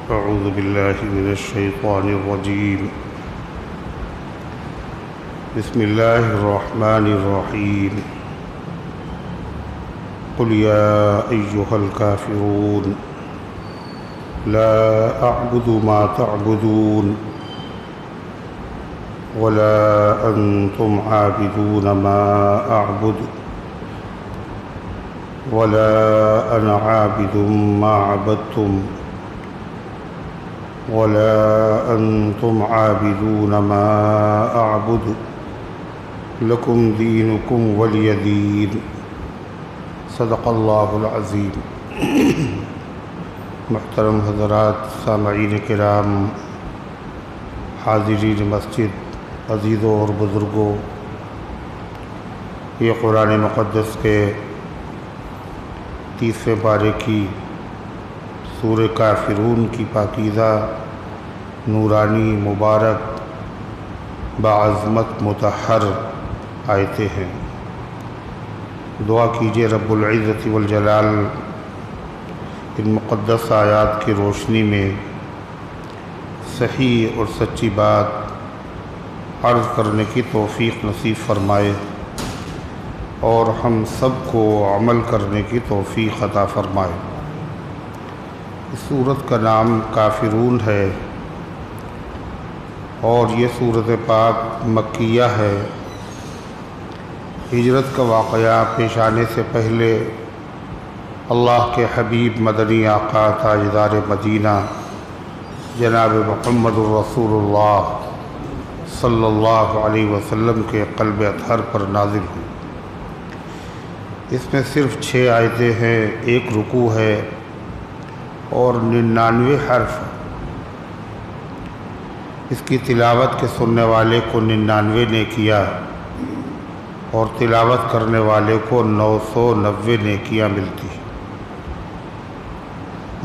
أعوذ بالله من الشيطان الرجيم. بسم الله الرحمن الرحيم. قل يا أيها الكافرون لا أعبد ما تعبدون ولا أنتم عابدون ما أعبد ولا أنا عابد ما عبدتم ولا أنتم عابدون ما أعبد لكم دينكم ولي دين. صدق اللہ العظیم. محترم حضرات، سامعین کرام، حاضرین مسجد، عزیزوں اور بزرگوں، یہ قرآن مقدس کے 30ویں پارے کی سورہ کافرون کی پاکیزہ، نورانی، مبارک، بعظمت، مطہر آیتیں ہیں. دعا کیجئے رب العزت والجلال ان مقدس آیات کی روشنی میں صحیح اور سچی بات عرض کرنے کی توفیق نصیب فرمائے اور ہم سب کو عمل کرنے کی توفیق عطا فرمائے. اس سورت کا نام کافرون ہے اور یہ سورت پاک مکیہ ہے. ہجرت کا واقعہ پیش آنے سے پہلے اللہ کے حبیب مدنی آقا تاجدار مدینہ جناب محمد الرسول اللہ صلی اللہ علیہ وسلم کے قلب اطہر پر نازل ہوئی. اس میں صرف 6 آیتیں ہیں، 1 رکوع ہے اور 99 حرف. اس کی تلاوت کے سننے والے کو 99 نیکیاں اور تلاوت کرنے والے کو 990 نیکیاں ملتی.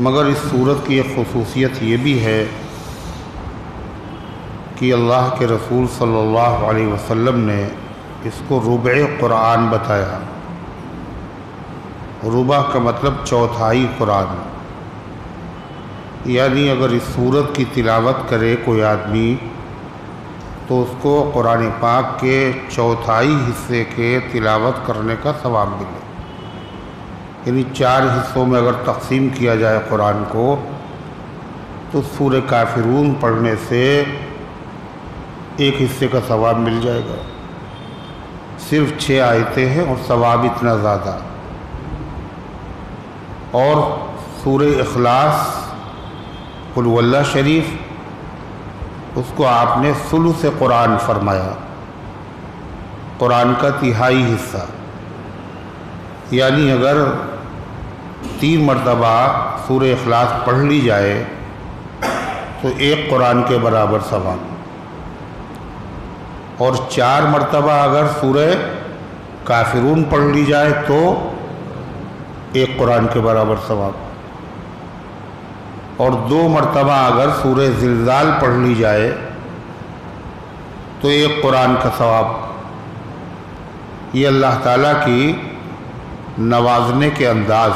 مگر اس سورت کی ایک خصوصیت یہ بھی ہے کہ اللہ کے رسول صلی اللہ علیہ وسلم نے اس کو ربع قرآن بتایا. ربع کا مطلب چوتھائی قرآن، یعنی اگر اس سورت کی تلاوت کرے کوئی آدمی تو اس کو قرآن پاک کے چوتھائی حصے کے تلاوت کرنے کا ثواب ملے. یعنی 4 حصوں میں اگر تقسیم کیا جائے قرآن کو تو سورہ کافرون پڑھنے سے 1 حصے کا ثواب مل جائے گا. صرف 6 آیتیں ہیں اور ثواب اتنا زیادہ. اور سورہ اخلاص قل هو اللہ شریف، اس کو آپ نے ثلث قرآن فرمایا، قرآن کا 1/3 حصہ. یعنی اگر 3 مرتبہ سورہ اخلاص پڑھ لی جائے تو 1 قرآن کے برابر ثواب، اور 4 مرتبہ اگر سورہ کافرون پڑھ لی جائے تو 1 قرآن کے برابر ثواب، اور 2 مرتبہ اگر سورہ زلزال پڑھ لی جائے تو 1 قرآن کا ثواب. یہ اللہ تعالیٰ کی نوازنے کے انداز.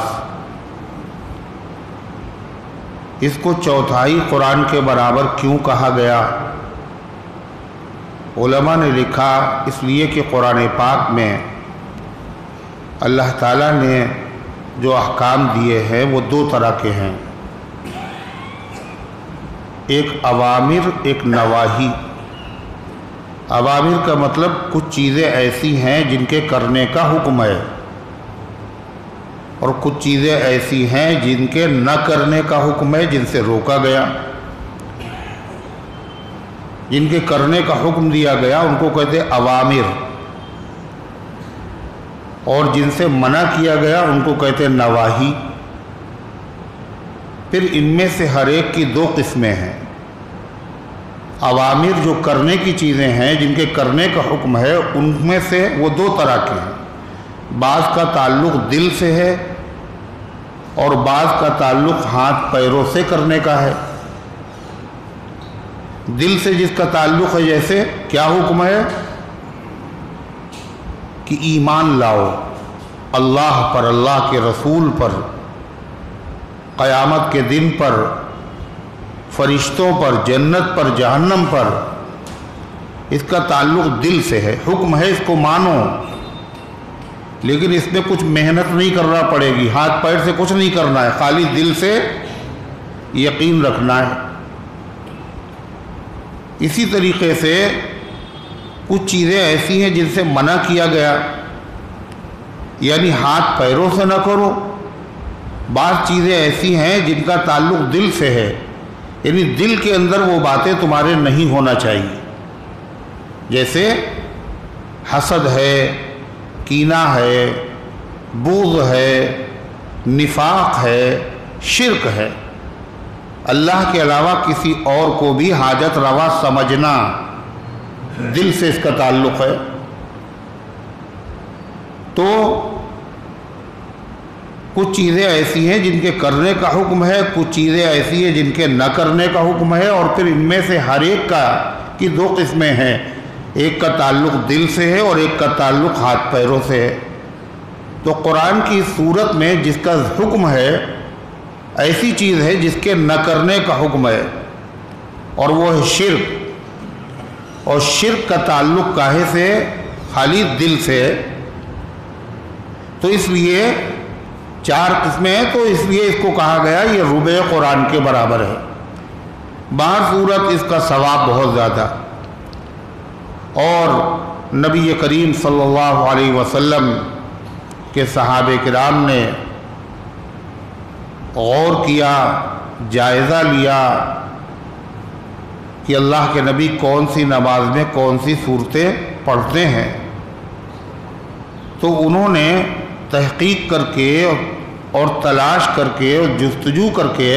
اس کو چوتھائی قرآن کے برابر کیوں کہا گیا؟ علماء نے لکھا اس لیے کہ قرآن پاک میں اللہ تعالیٰ نے جو احکام دیے ہیں وہ 2 طرح کے ہیں، ایک اوامر، ایک نواہی. اوامر کا مطلب کچھ چیزیں ایسی ہیں جن کے کرنے کا حکم ہے، اور کچھ چیزیں ایسی ہیں جن کے نہ کرنے کا حکم ہے، جن سے روکا گیا. جن کے کرنے کا حکم دیا گیا ان کو کہتے ہیں اوامر، اور جن سے منع کیا گیا ان کو کہتے ہیں نواہی. پھر ان میں سے ہر ایک کی 2 قسمیں ہیں. اوامر جو کرنے کی چیزیں ہیں، جن کے کرنے کا حکم ہے، ان میں سے وہ 2 طرح کے ہیں. بعض کا تعلق دل سے ہے اور بعض کا تعلق ہاتھ پیروں سے کرنے کا ہے. دل سے جس کا تعلق ہے، جیسے کیا حکم ہے کہ ایمان لاؤ اللہ پر، اللہ کے رسول پر، قیامت کے دن پر، فرشتوں پر، جنت پر، جہنم پر، اس کا تعلق دل سے ہے۔ حکم ہے اس کو مانو، لیکن اس میں کچھ محنت نہیں کرنا پڑے گی، ہاتھ پیر سے کچھ نہیں کرنا ہے، خالی دل سے یقین رکھنا ہے۔ اسی طریقے سے کچھ چیزیں ایسی ہیں جن سے منع کیا گیا، یعنی ہاتھ پیروں سے نہ کرو۔ بعض چیزیں ایسی ہیں جن کا تعلق دل سے ہے، یعنی دل کے اندر وہ باتیں تمہارے نہیں ہونا چاہیے، جیسے حسد ہے، کینہ ہے، بغض ہے، نفاق ہے، شرک ہے۔ اللہ کے علاوہ کسی اور کو بھی حاجت روا سمجھنا، دل سے اس کا تعلق ہے۔ تو کچھ چیزیں ایسی ہیں جن کے کرنے کا حکم ہے، کچھ چیزیں ایسی ہیں جن کے نہ کرنے کا حکم ہے، اور پھر ان میں سے ہر ایک کی دو قسمیں ہیں، ایک کا تعلق دل سے ہے اور ایک کا تعلق ہاتھ پیروں سے ہے۔ تو قرآن کی صورت میں جس کا حکم ہے ایسی چیز ہے جس کے نہ کرنے کا حکم ہے، اور وہ ہے شرک، اور شرک کا تعلق کاہے سے؟ خالی دل سے ہے۔ تو اس لیے 4 قسمیں ہیں، تو اس لیے اس کو کہا گیا یہ ربع قرآن کے برابر ہے۔ باہر صورت اس کا ثواب بہت زیادہ، اور نبی کریم صلی اللہ علیہ وسلم کے صحابہ کرام نے غور کیا، جائزہ لیا کہ اللہ کے نبی کون سی نماز میں کون سی صورتیں پڑھتے ہیں، تو انہوں نے تحقیق کر کے اور تلاش کر کے اور جستجو کر کے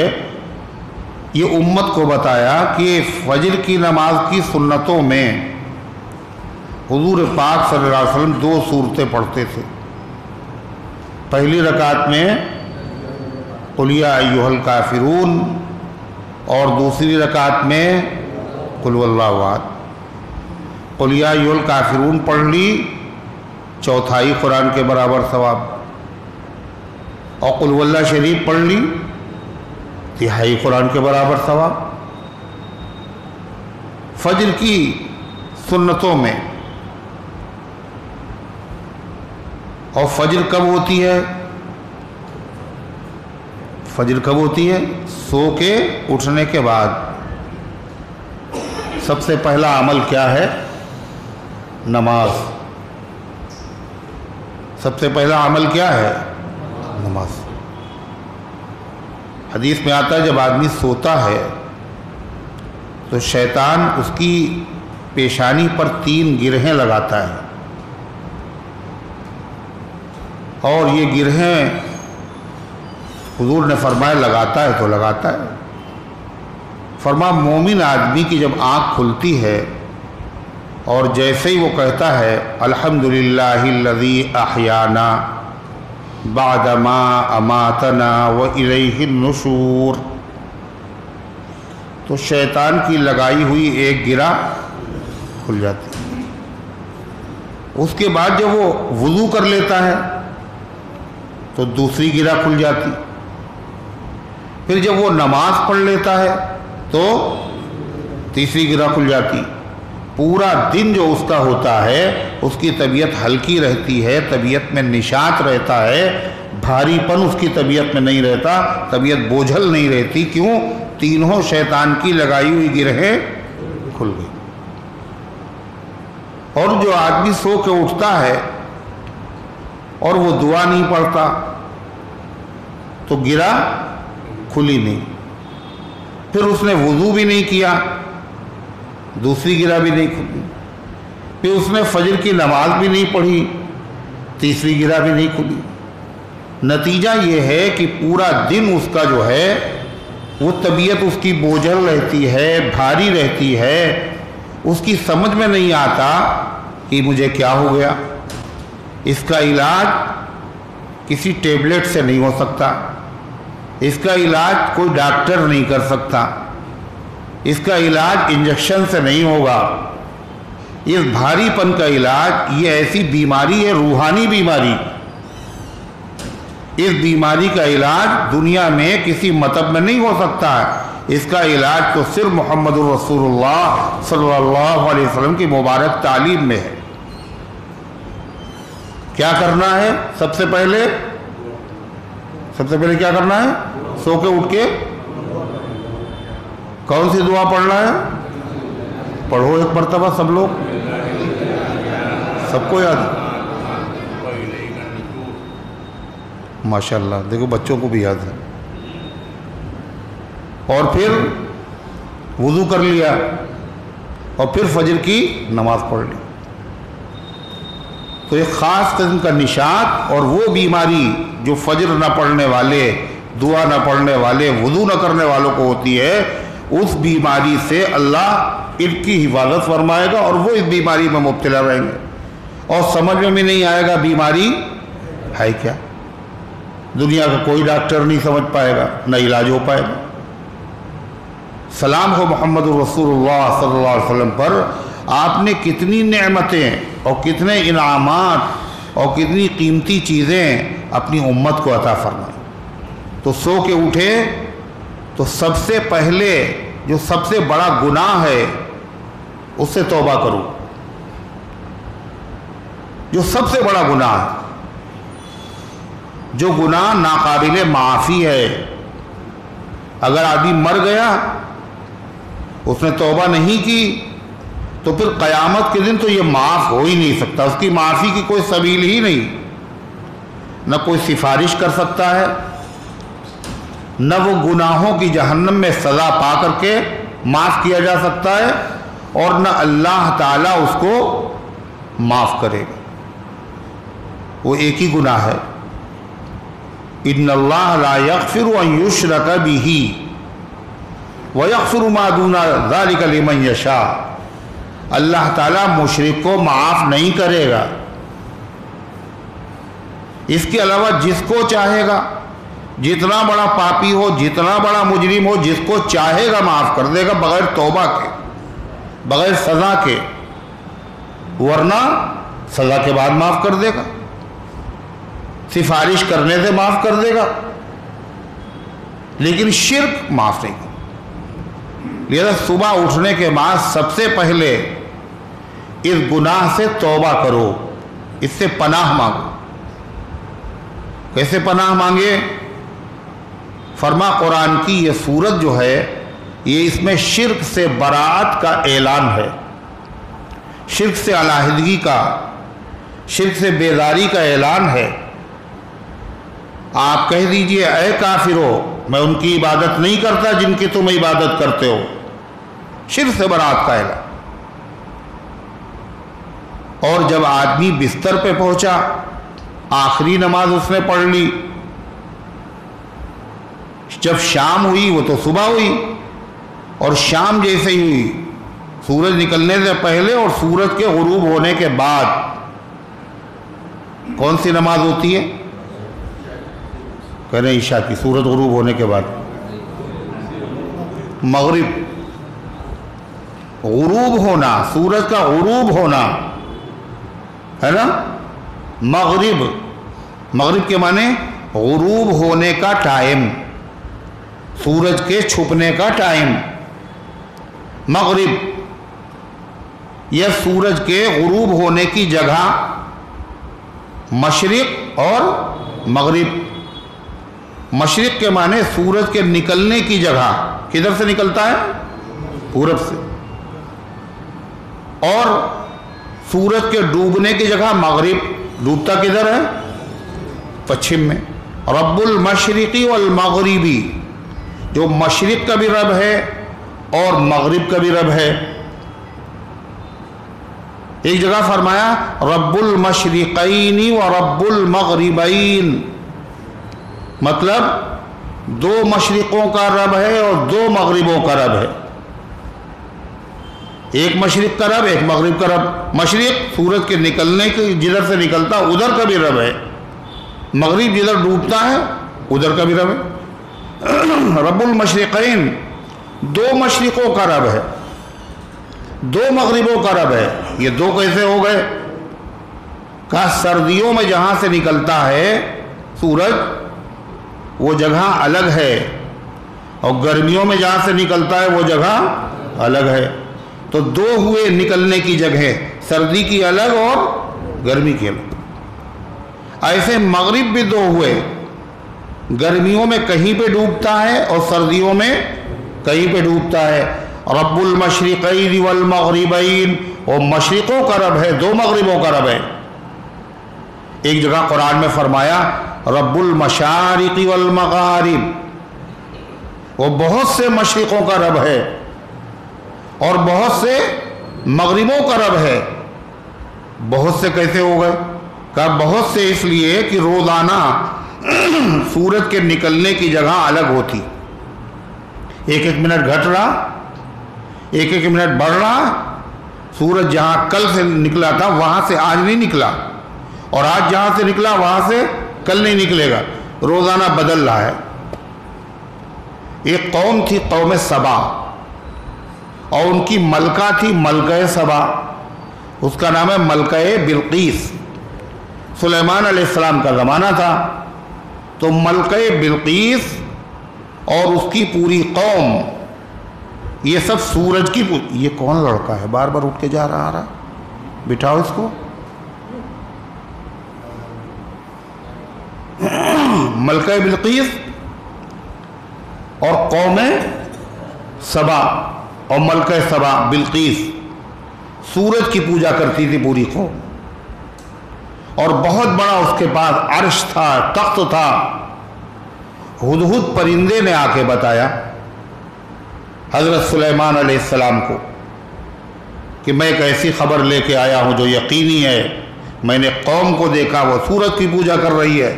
یہ امت کو بتایا کہ فجر کی نماز کی سنتوں میں حضور پاک صلی اللہ علیہ وسلم 2 صورتیں پڑھتے تھے۔ پہلی رکعت میں قل یا ایھا الکافرون، اور دوسری رکعت میں قل هو اللہ احد۔ قل یا ایھا الکافرون پڑھ لی، چوتھائی قرآن کے برابر ثواب، اور قل هو اللہ شریف پڑھ لی، تہائی قرآن کے برابر ثواب۔ فجر کی سنتوں میں، اور فجر کب ہوتی ہے؟ فجر کب ہوتی ہے؟ سو کے اٹھنے کے بعد۔ سب سے پہلا عمل کیا ہے؟ نماز۔ سب سے پہلا عمل کیا ہے؟ نماز۔ حدیث میں آتا ہے جب آدمی سوتا ہے تو شیطان اس کی پیشانی پر 3 گرہیں لگاتا ہے، اور یہ گرہیں حضور نے فرمایا لگاتا ہے تو لگاتا ہے۔ فرمایا مومن آدمی کی جب آنکھ کھلتی ہے اور جیسے ہی وہ کہتا ہے الحمدللہ الذی احیانا بعد ما اماتنا والیہ النشور، تو شیطان کی لگائی ہوئی ایک گرہ کھل جاتی ہے۔ اس کے بعد جب وہ وضو کر لیتا ہے تو دوسری گرہ کھل جاتی، پھر جب وہ نماز پڑھ لیتا ہے تو تیسری گرہ کھل جاتی۔ پورا دن جو اس کا ہوتا ہے اس کی طبیعت ہلکی رہتی ہے، طبیعت میں نشاط رہتا ہے، بھاری پن اس کی طبیعت میں نہیں رہتا، طبیعت بوجھل نہیں رہتی۔ کیوں؟ تینوں شیطان کی لگائی ہوئی گرہیں کھل گئی۔ اور جو آدمی سو کے اٹھتا ہے اور وہ دعا نہیں پڑھتا تو گرہ کھلی نہیں، پھر اس نے وضو بھی نہیں کیا، دوسری گرہ بھی نہیں کھلی، پھر اس نے فجر کی نماز بھی نہیں پڑھی، تیسری گرہ بھی نہیں کھلی۔ نتیجہ یہ ہے کہ پورا دن اس کا جو ہے وہ طبیعت اس کی بوجھل رہتی ہے، بھاری رہتی ہے، اس کی سمجھ میں نہیں آتا کہ مجھے کیا ہو گیا۔ اس کا علاج کسی ٹیبلٹ سے نہیں ہو سکتا، اس کا علاج کوئی ڈاکٹر نہیں کر سکتا، اس کا علاج انجیکشن سے نہیں ہوگا۔ اس بھاری پن کا علاج، یہ ایسی بیماری ہے، روحانی بیماری، اس بیماری کا علاج دنیا میں کسی مطب میں نہیں ہو سکتا ہے۔ اس کا علاج تو صرف محمد الرسول اللہ صلی اللہ علیہ وسلم کی مبارک تعلیم میں ہے۔ کیا کرنا ہے؟ سب سے پہلے کیا کرنا ہے؟ سو کے اٹھ کے کون سی دعا پڑھنا ہے؟ پڑھو ایک مرتبہ سب لوگ، سب کو یاد ہے؟ ماشاءاللہ، دیکھو بچوں کو بھی یاد ہے۔ اور پھر وضو کر لیا اور پھر فجر کی نماز پڑھ لی، تو ایک خاص قسم کا نشاط، اور وہ بیماری جو فجر نہ پڑھنے والے، دعا نہ پڑھنے والے، وضو نہ کرنے والوں کو ہوتی ہے، اس بیماری سے اللہ ان کی حفاظت فرمائے گا، اور وہ اس بیماری میں مبتلا رہیں گے اور سمجھ میں بھی نہیں آئے گا بیماری ہے کیا۔ دنیا کا کوئی ڈاکٹر نہیں سمجھ پائے گا، نہ علاج ہو پائے گا۔ سلام ہو محمد الرسول اللہ صلی اللہ علیہ وسلم پر، آپ نے کتنی نعمتیں اور کتنے انعامات اور کتنی قیمتی چیزیں اپنی امت کو عطا فرمائیں۔ تو سو کے اٹھے تو سب سے پہلے جو سب سے بڑا گناہ ہے اس سے توبہ کرو، جو سب سے بڑا گناہ ہے، جو گناہ ناقابل معافی ہے۔ اگر آدمی مر گیا، اس نے توبہ نہیں کی، تو پھر قیامت کے دن تو یہ معاف ہو ہی نہیں سکتا، اس کی معافی کی کوئی سبیل ہی نہیں، نہ کوئی سفارش کر سکتا ہے، نہ وہ گناہوں کی جہنم میں سزا پا کر کے معاف کیا جا سکتا ہے، اور نہ اللہ تعالیٰ اس کو معاف کرے گا۔ وہ ایک ہی گناہ ہے، ان اللہ لا یغفر ان یشرک بہ ویغفر ما دون ذلک لمن یشاء۔ اللہ تعالیٰ مشرک کو معاف نہیں کرے گا، اس کے علاوہ جس کو چاہے گا، جتنا بڑا پاپی ہو، جتنا بڑا مجرم ہو، جس کو چاہے گا معاف کر دے گا، بغیر توبہ کے، بغیر سزا کے، ورنہ سزا کے بعد معاف کر دے گا، سفارش کرنے سے معاف کر دے گا، لیکن شرک معاف نہیں کرے۔ لہذا صبح اٹھنے کے بعد سب سے پہلے اس گناہ سے توبہ کرو، اس سے پناہ مانگو۔ کیسے پناہ مانگے؟ فرما قرآن کی یہ سورت جو ہے، یہ اس میں شرک سے براءت کا اعلان ہے، شرک سے علیحدگی کا، شرک سے بیزاری کا اعلان ہے۔ آپ کہہ دیجئے اے کافرو، میں ان کی عبادت نہیں کرتا جن کی تم عبادت کرتے ہو، شرک سے براءت کا اعلان۔ اور جب آدمی بستر پہ پہنچا، آخری نماز اس نے پڑھ لی، جب شام ہوئی وہ تو صبح ہوئی، اور شام جیسے ہی ہوئی، سورج نکلنے سے پہلے اور سورج کے غروب ہونے کے بعد کون سی نماز ہوتی ہے؟ کہہ رہے ہیں عشاء کی، سورج غروب ہونے کے بعد مغرب۔ غروب ہونا، سورج کا غروب ہونا ہے نا، مغرب، مغرب کے معنی غروب ہونے کا ٹائم، سورج کے چھپنے کا ٹائم، مغرب۔ یہ سورج کے غروب ہونے کی جگہ مشرق اور مغرب۔ مشرق کے معنی سورج کے نکلنے کی جگہ، کدھر سے نکلتا ہے؟ پورب سے۔ اور سورج کے ڈوبنے کی جگہ مغرب، ڈوبتا کدھر ہے؟ پچھم میں۔ رب المشرقی والمغربی، جو مشرق کا بھی رب ہے اور مغرب کا بھی رب ہے۔ ایک جگہ فرمایا رب المشرقین و رب المغربین، مطلب دو مشرقوں کا رب ہے اور دو مغربوں کا رب ہے، ایک مشرق کا رب، ایک مغرب کا رب۔ مشرق سورج کے نکلنے کے جدھر سے نکلتا ادھر کا بھی رب ہے، مغرب جدھر ڈوبتا ہے ادھر کا بھی رب ہے۔ رب المشرقین، دو مشرقوں کا رب ہے، دو مغربوں کا رب ہے۔ یہ دو کیسے ہو گئے؟ کہا سردیوں میں جہاں سے نکلتا ہے سورج وہ جگہ الگ ہے، اور گرمیوں میں جہاں سے نکلتا ہے وہ جگہ الگ ہے. تو دو ہوئے نکلنے کی جگہ، سردی کی الگ اور گرمی کی الگ. ایسے مغرب بھی دو ہوئے، گرمیوں میں کہیں پہ ڈوبتا ہے اور سردیوں میں کہیں پہ ڈوبتا ہے. رب المشرقین والمغربین، وہ مشرقوں کا رب ہے، دو مغربوں کا رب ہے. ایک جگہ قرآن میں فرمایا رب المشارق والمغارب، وہ بہت سے مشرقوں کا رب ہے اور بہت سے مغربوں کا رب ہے. بہت سے کیسے ہو گئے؟ کہا بہت سے اس لیے کہ روزانہ سورج کے نکلنے کی جگہ الگ ہوتی، ایک ایک منٹ گھٹ رہا، ایک ایک منٹ بڑھ رہا. سورج جہاں کل سے نکلا تھا وہاں سے آج نہیں نکلا، اور آج جہاں سے نکلا وہاں سے کل نہیں نکلے گا، روزانہ بدل رہا ہے. ایک قوم تھی قوم سبا، اور ان کی ملکہ تھی ملکہ سبا، اس کا نام ہے ملکہ بلقیس. سلیمان علیہ السلام کا زمانہ تھا. تو ملکہ بلقیس اور اس کی پوری قوم، یہ سب سورج کی یہ کون لڑکا ہے بار بار اٹھ کے جا رہا آ رہا؟ بٹھاؤ اس کو. ملکہ بلقیس اور قوم سبا، اور ملکہ سبا بلقیس سورج کی پوجا کرتی تھی پوری قوم. اور بہت بڑا اس کے پاس عرش تھا، تخت تھا. ہدہد پرندے نے آ کے بتایا حضرت سلیمان علیہ السلام کو کہ میں ایک ایسی خبر لے کے آیا ہوں جو یقینی ہے. میں نے قوم کو دیکھا وہ سورج کی پوجا کر رہی ہے.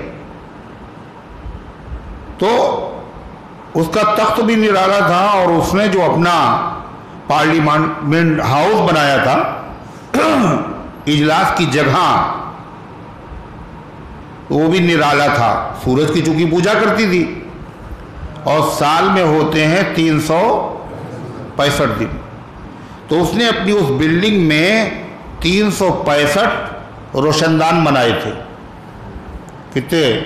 تو اس کا تخت بھی نرالا تھا، اور اس نے جو اپنا پارلیمنٹ ہاؤس بنایا تھا، اجلاس کی جگہ، وہ بھی نرالا تھا. سورج کی چونکہ پوجا کرتی تھی، اور سال میں ہوتے ہیں 365 دن. تو اس نے اپنی اس بلڈنگ میں 365 روشن دان بنائے تھے. کتنے؟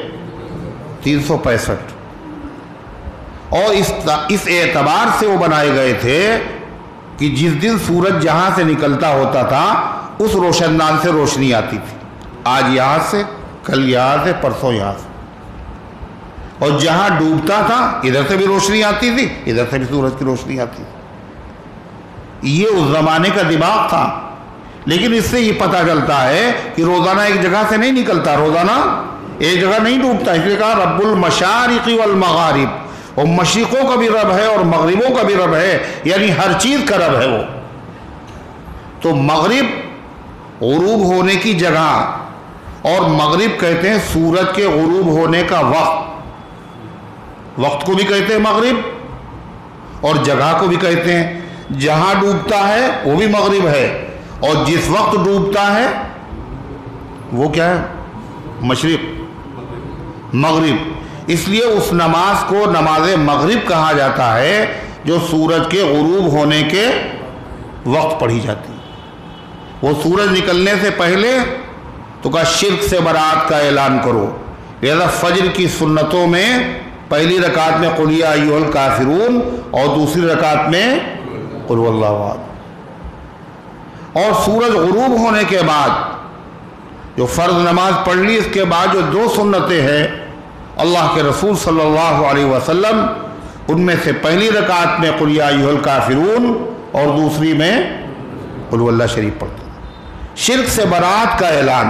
365. اور اس اعتبار سے وہ بنائے گئے تھے کہ جس دن سورج جہاں سے نکلتا ہوتا تھا اس روشن دان سے روشنی آتی تھی. آج یہاں سے، کل یہاں سے، پرسوں یہاں سے. اور جہاں ڈوبتا تھا ادھر سے بھی روشنی آتی تھی، ادھر سے بھی سورج کی روشنی آتی تھی. یہ اس زمانے کا دماغ تھا. لیکن اس سے یہ پتہ چلتا ہے کہ روزانہ ایک جگہ سے نہیں نکلتا، روزانہ ایک جگہ نہیں ڈوبتا. اس لیے کہا رب المشارق والمغارب، اور مشرقوں کا بھی رب ہے اور مغربوں کا بھی رب ہے، یعنی ہر چیز کا رب ہے وہ. تو مغرب غروب ہونے کی جگہ، اور مغرب کہتے ہیں سورج کے غروب ہونے کا وقت. وقت کو بھی کہتے ہیں مغرب، اور جگہ کو بھی کہتے ہیں. جہاں ڈوبتا ہے وہ بھی مغرب ہے، اور جس وقت ڈوبتا ہے وہ کیا ہے؟ مشرق، مغرب. اس لیے اس نماز کو نماز مغرب کہا جاتا ہے جو سورج کے غروب ہونے کے وقت پڑھی جاتی ہے. وہ سورج نکلنے سے پہلے تو کہا شرک سے برات کا اعلان کرو. لہذا فجر کی سنتوں میں پہلی رکعت میں قل یا ایھا الکافرون، اور دوسری رکعت میں قل هو اللہ احد. اور سورج غروب ہونے کے بعد جو فرض نماز پڑھ لی، اس کے بعد جو دو سنتیں ہیں اللہ کے رسول صلی اللہ علیہ وسلم، ان میں سے پہلی رکعت میں قل یا ایھا الکافرون اور دوسری میں قل هو اللہ شریف پڑھتے. شرک سے برات کا اعلان.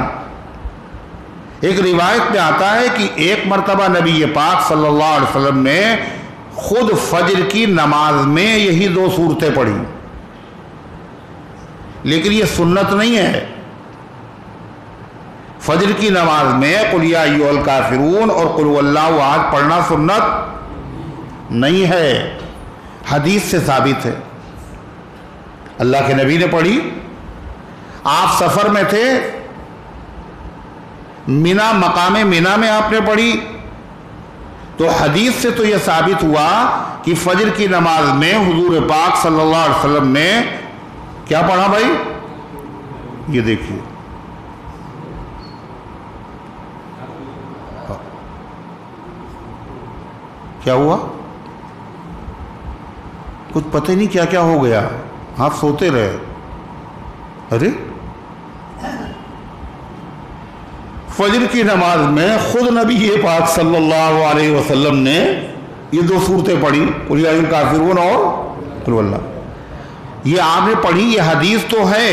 ایک روایت میں آتا ہے کہ ایک مرتبہ نبی پاک صلی اللہ علیہ وسلم نے خود فجر کی نماز میں یہی دو صورتیں پڑھی، لیکن یہ سنت نہیں ہے. فجر کی نماز میں قل یا ایھا الکافرون اور قل هو اللہ احد پڑھنا سنت نہیں ہے، حدیث سے ثابت ہے. اللہ کے نبی نے پڑھی. آپ سفر میں تھے، مینا، مقام مینا میں آپ نے پڑھی، تو حدیث سے تو یہ ثابت ہوا کہ فجر کی نماز میں حضور پاک صلی اللہ علیہ وسلم نے کیا پڑھا بھائی؟ یہ دیکھیے، کیا ہوا؟ کچھ پتہ نہیں کیا کیا ہو گیا، آپ سوتے رہے. ارے فجر کی نماز میں خود نبی پاک صلی اللہ علیہ وسلم نے یہ 2 صورتیں پڑھی، قل یا ایھا الکافرون اور قل هو اللہ. یہ آپ نے پڑھی، یہ حدیث تو ہے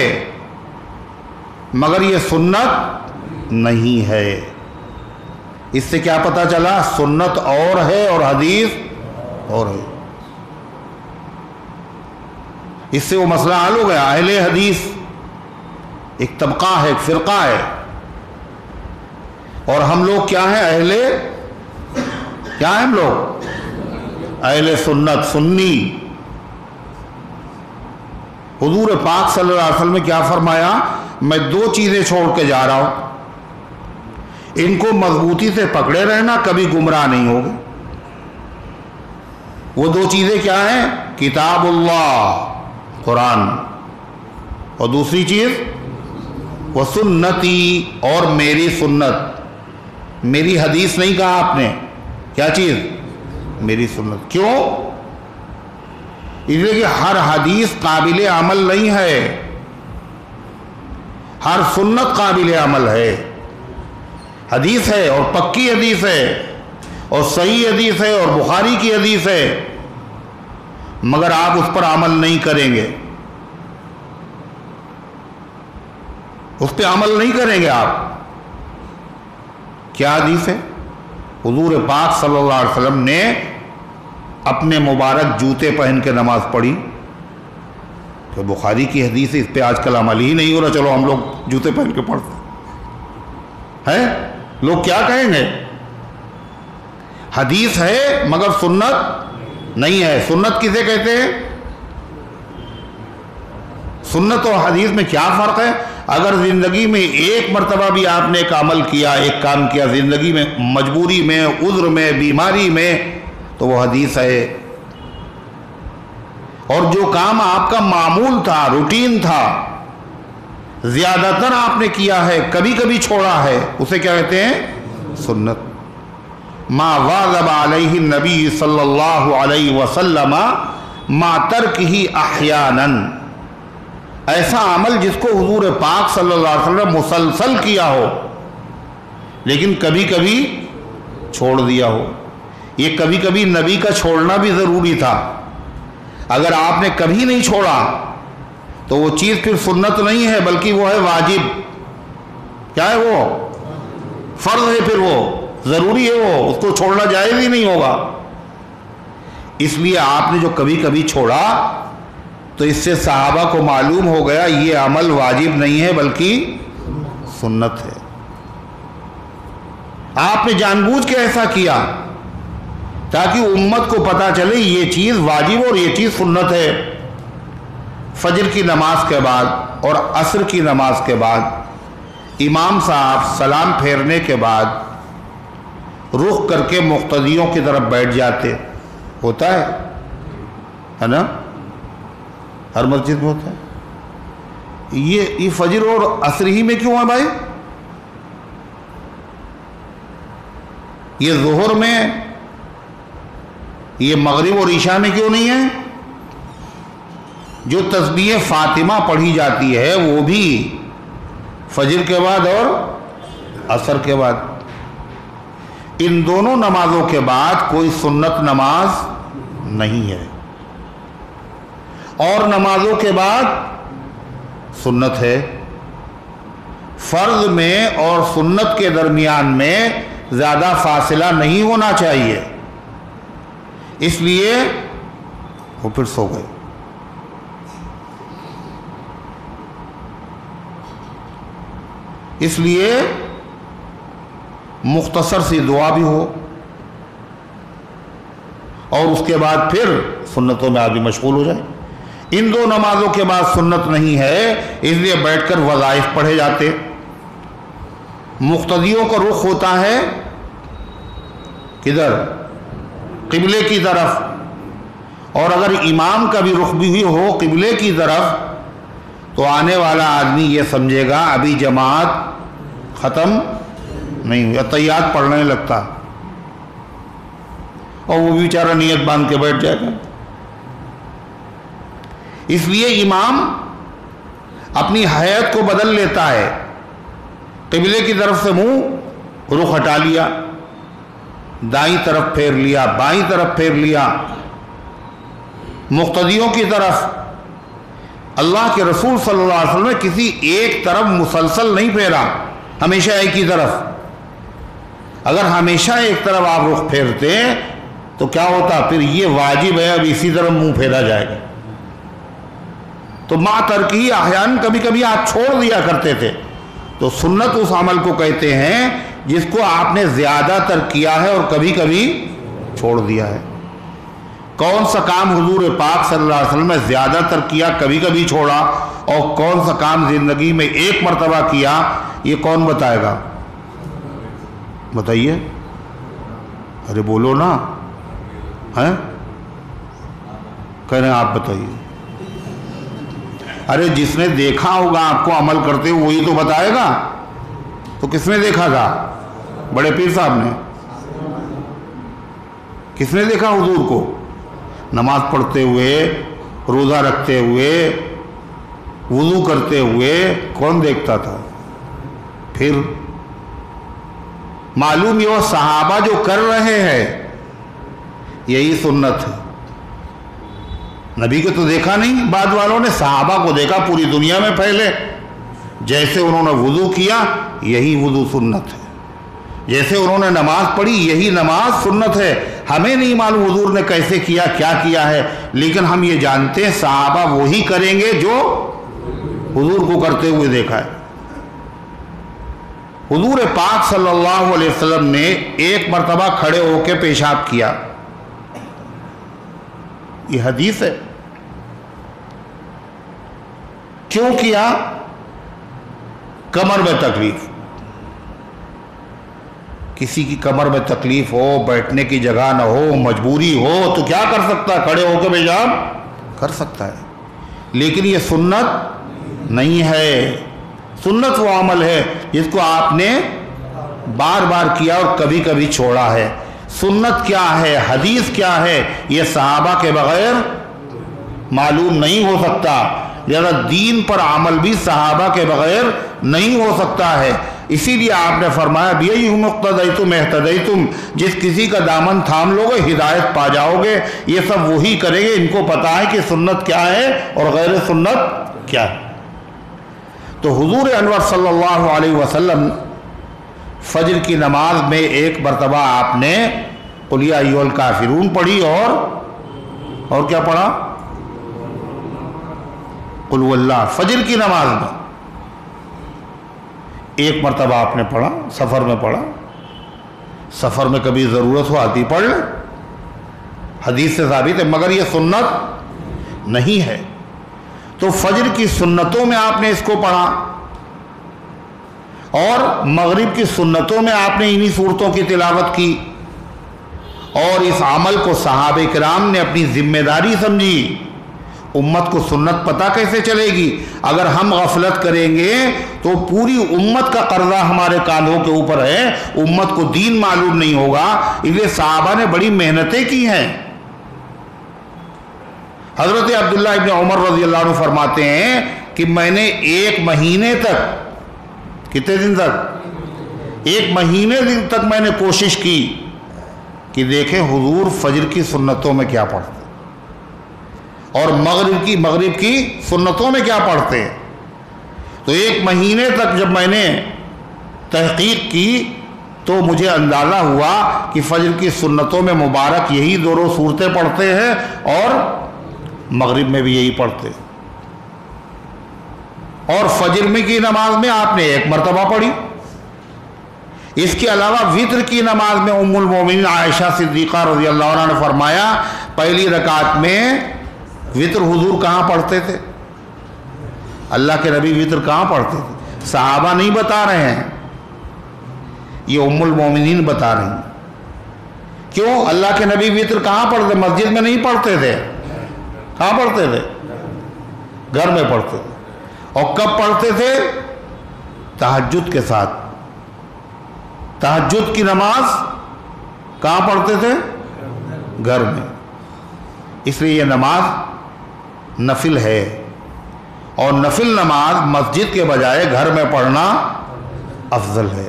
مگر یہ سنت نہیں ہے. اس سے کیا پتہ چلا؟ سنت اور ہے اور حدیث اور ہے. اس سے وہ مسئلہ حل ہو گیا. اہل حدیث ایک طبقہ ہے، ایک فرقہ ہے، اور ہم لوگ کیا ہیں؟ کیا ہیں ہم لوگ؟ اہل سنت، سنی. حضور پاک صلی اللہ علیہ وسلم نے کیا فرمایا؟ میں 2 چیزیں چھوڑ کے جا رہا ہوں، ان کو مضبوطی سے پکڑے رہنا، کبھی گمراہ نہیں ہوگے. وہ 2 چیزیں کیا ہیں؟ کتاب اللہ، قرآن، اور دوسری چیز وہ سنتی، اور میری سنت. میری حدیث نہیں کہا آپ نے، کیا چیز؟ میری سنت. کیوں؟ اس لیے کہ ہر حدیث قابل عمل نہیں ہے، ہر سنت قابل عمل ہے. حدیث ہے اور پکی حدیث ہے اور صحیح حدیث ہے اور بخاری کی حدیث ہے، مگر آپ اس پر عمل نہیں کریں گے، اس پہ عمل نہیں کریں گے آپ. کیا حدیث ہے؟ حضور پاک صلی اللہ علیہ وسلم نے اپنے مبارک جوتے پہن کے نماز پڑھی. تو بخاری کی حدیث ہے، اس پہ آج کل عمل ہی نہیں ہو رہا، چلو ہم لوگ جوتے پہن کے پڑھتے ہیں. لوگ کیا کہیں گے؟ حدیث ہے مگر سنت نہیں ہے. سنت کسے کہتے ہیں؟ سنت اور حدیث میں کیا فرق ہے؟ اگر زندگی میں ایک مرتبہ بھی آپ نے ایک عمل کیا، ایک کام کیا زندگی میں، مجبوری میں، عذر میں، بیماری میں، تو وہ حدیث ہے. اور جو کام آپ کا معمول تھا، روٹین تھا، زیادہ تر آپ نے کیا ہے، کبھی کبھی چھوڑا ہے، اسے کیا کہتے ہیں؟ سنت. ما واظب علیہ النبی صلی اللہ علیہ وسلم ما ترکہ احیانا. ایسا عمل جس کو حضور پاک صلی اللہ علیہ وسلم نے مسلسل کیا ہو لیکن کبھی کبھی چھوڑ دیا ہو. یہ کبھی کبھی نبی کا چھوڑنا بھی ضروری تھا. اگر آپ نے کبھی نہیں چھوڑا تو وہ چیز پھر سنت نہیں ہے بلکہ وہ ہے واجب. کیا ہے وہ؟ فرض ہے، پھر وہ ضروری ہے، وہ اس کو چھوڑنا جائز ہی نہیں ہوگا. اس لیے آپ نے جو کبھی کبھی چھوڑا تو اس سے صحابہ کو معلوم ہو گیا یہ عمل واجب نہیں ہے بلکہ سنت ہے. آپ نے جان بوجھ کے ایسا کیا تاکہ امت کو پتا چلے یہ چیز واجب اور یہ چیز سنت ہے. فجر کی نماز کے بعد اور عصر کی نماز کے بعد امام صاحب سلام پھیرنے کے بعد رخ کر کے مقتدیوں کی طرف بیٹھ جاتے. ہوتا ہے نا؟ ہر مسجد میں ہوتا ہے. یہ فجر اور عصر ہی میں کیوں ہے بھائی؟ یہ ظہر میں، یہ مغرب اور عشاء میں کیوں نہیں ہے؟ جو تسبیح فاطمہ پڑھی جاتی ہے وہ بھی فجر کے بعد اور عصر کے بعد. ان دونوں نمازوں کے بعد کوئی سنت نماز نہیں ہے، اور نمازوں کے بعد سنت ہے. فرض میں اور سنت کے درمیان میں زیادہ فاصلہ نہیں ہونا چاہیے. اس لیے وہ پھر سو گئے. اس لیے مختصر سی دعا بھی ہو اور اس کے بعد پھر سنتوں میں آدمی مشغول ہو جائے. ان 2 نمازوں کے بعد سنت نہیں ہے، اس لیے بیٹھ کر وظائف پڑھے جاتے. مقتدیوں کا رخ ہوتا ہے کدھر؟ قبلے کی طرف. اور اگر امام کا بھی رخ بھی ہو قبلے کی طرف تو آنے والا آدمی یہ سمجھے گا ابھی جماعت ختم نہیں ہوئی، تحیات پڑھنے لگتا اور وہ بیچارہ نیت باندھ کے بیٹھ جائے گا. اس لیے امام اپنی حیت کو بدل لیتا ہے، قبلے کی طرف سے منہ رخ ہٹا لیا، دائیں طرف پھیر لیا، بائیں طرف پھیر لیا، مقتدیوں کی طرف۔ اللہ کے رسول صلی اللہ علیہ وسلم نے کسی ایک طرف مسلسل نہیں پھیرا، ہمیشہ ایک ہی طرف۔ اگر ہمیشہ ایک طرف آپ رخ پھیرتے تو کیا ہوتا؟ پھر یہ واجب ہے اب اسی طرف منہ پھیرا جائے گا۔ تو مع ترکی احیان کبھی کبھی آپ چھوڑ دیا کرتے تھے، تو سنت اس عمل کو کہتے ہیں جس کو آپ نے زیادہ تر کیا ہے اور کبھی کبھی چھوڑ دیا ہے۔ کون سا کام حضور پاک صلی اللہ علیہ وسلم نے زیادہ تر کیا، کبھی کبھی چھوڑا، اور کون سا کام زندگی میں ایک مرتبہ کیا، یہ کون بتائے گا؟ بتائیے، ارے بولو نا، ہیں کہہ رہے ہیں آپ بتائیے۔ ارے جس نے دیکھا ہوگا آپ کو عمل کرتے ہوئے وہی تو بتائے گا۔ تو کس نے دیکھا تھا؟ بڑے پیر صاحب نے۔ کس نے دیکھا حضور کو نماز پڑھتے ہوئے، روزہ رکھتے ہوئے، وضو کرتے ہوئے؟ کون دیکھتا تھا؟ پھر معلوم یہ صحابہ جو کر رہے ہیں یہی سنت ہے۔ نبی کو تو دیکھا نہیں، بعد والوں نے صحابہ کو دیکھا پوری دنیا میں پھیلے، جیسے انہوں نے وضو کیا یہی وضو سنت ہے، جیسے انہوں نے نماز پڑھی یہی نماز سنت ہے۔ ہمیں نہیں معلوم حضور نے کیسے کیا، کیا کیا ہے، لیکن ہم یہ جانتے ہیں صحابہ وہی کریں گے جو حضور کو کرتے ہوئے دیکھا ہے۔ حضور پاک صلی اللہ علیہ وسلم نے ایک مرتبہ کھڑے ہو کے پیشاب کیا، یہ حدیث ہے۔ کیوں کیا؟ کمر میں تکلیف، کسی کی کمر میں تکلیف ہو، بیٹھنے کی جگہ نہ ہو، مجبوری ہو، تو کیا کر سکتا ہے؟ کھڑے ہو کے پیشاب کر سکتا ہے، لیکن یہ سنت نہیں ہے۔ سنت وہ عمل ہے جس کو آپ نے بار بار کیا اور کبھی کبھی چھوڑا ہے۔ سنت کیا ہے، حدیث کیا ہے، یہ صحابہ کے بغیر معلوم نہیں ہو سکتا، لہذا دین پر عمل بھی صحابہ کے بغیر نہیں ہو سکتا ہے۔ اسی لیے آپ نے فرمایا بِأَيِّهِمْ اقْتَدَيْتُمْ اهْتَدَيْتُمْ، جس کسی کا دامن تھام لو گے ہدایت پا جاؤ گے۔ یہ سب وہی کریں گے ان کو پتا ہے کہ سنت کیا ہے اور غیر سنت کیا ہے۔ تو حضور انور صلی اللہ علیہ وسلم فجر کی نماز میں ایک مرتبہ آپ نے قُلْ يَا أَيُّهَا الْكَافِرُونَ پڑھی اور کیا پڑھا؟ قُلْ هُوَ اللَّهُ۔ فجر کی نماز میں ایک مرتبہ آپ نے پڑھا، سفر میں پڑھا، سفر میں کبھی ضرورت ہو آتی پڑھ لیں، حدیث سے ثابت ہے، مگر یہ سنت نہیں ہے۔ تو فجر کی سنتوں میں آپ نے اس کو پڑھا، اور مغرب کی سنتوں میں آپ نے انہی صورتوں کی تلاوت کی، اور اس عمل کو صحابہ کرام نے اپنی ذمہ داری سمجھی۔ امت کو سنت پتہ کیسے چلے گی؟ اگر ہم غفلت کریں گے تو پوری امت کا قرضہ ہمارے کاندھوں کے اوپر ہے، امت کو دین معلوم نہیں ہوگا۔ اس لیے صحابہ نے بڑی محنتیں کی ہیں۔ حضرت عبداللہ ابن عمر رضی اللہ عنہ فرماتے ہیں کہ میں نے ایک مہینے تک، کتنے دن تک؟ ایک مہینے دن تک میں نے کوشش کی کہ دیکھیں حضور فجر کی سنتوں میں کیا پڑھتے اور مغرب کی سنتوں میں کیا پڑھتے ہیں۔ تو ایک مہینے تک جب میں نے تحقیق کی تو مجھے اندازہ ہوا کہ فجر کی سنتوں میں مبارک یہی دونوں صورتیں پڑھتے ہیں اور مغرب میں بھی یہی پڑھتے ہیں۔ اور فجر میں کی نماز میں آپ نے ایک مرتبہ پڑھی۔ اس کے علاوہ وتر کی نماز میں ام المومنین عائشہ صدیقہ رضی اللہ عنہ نے فرمایا پہلی رکعت میں وتر حضور کہاں پڑھتے تھے؟ اللہ کے نبی وتر کہاں پڑھتے تھے؟ صحابہ نہیں بتا رہے ہیں، یہ ام المومنین بتا رہی ہیں۔ کیوں؟ اللہ کے نبی وتر کہاں پڑھتے؟ مسجد میں نہیں پڑھتے تھے، کہاں پڑھتے تھے؟ گھر میں پڑھتے تھے۔ اور کب پڑھتے تھے؟ تہجد کے ساتھ۔ تہجد کی نماز کہاں پڑھتے تھے؟ گھر میں۔ اس لیے یہ نماز نفل ہے، اور نفل نماز مسجد کے بجائے گھر میں پڑھنا افضل ہے،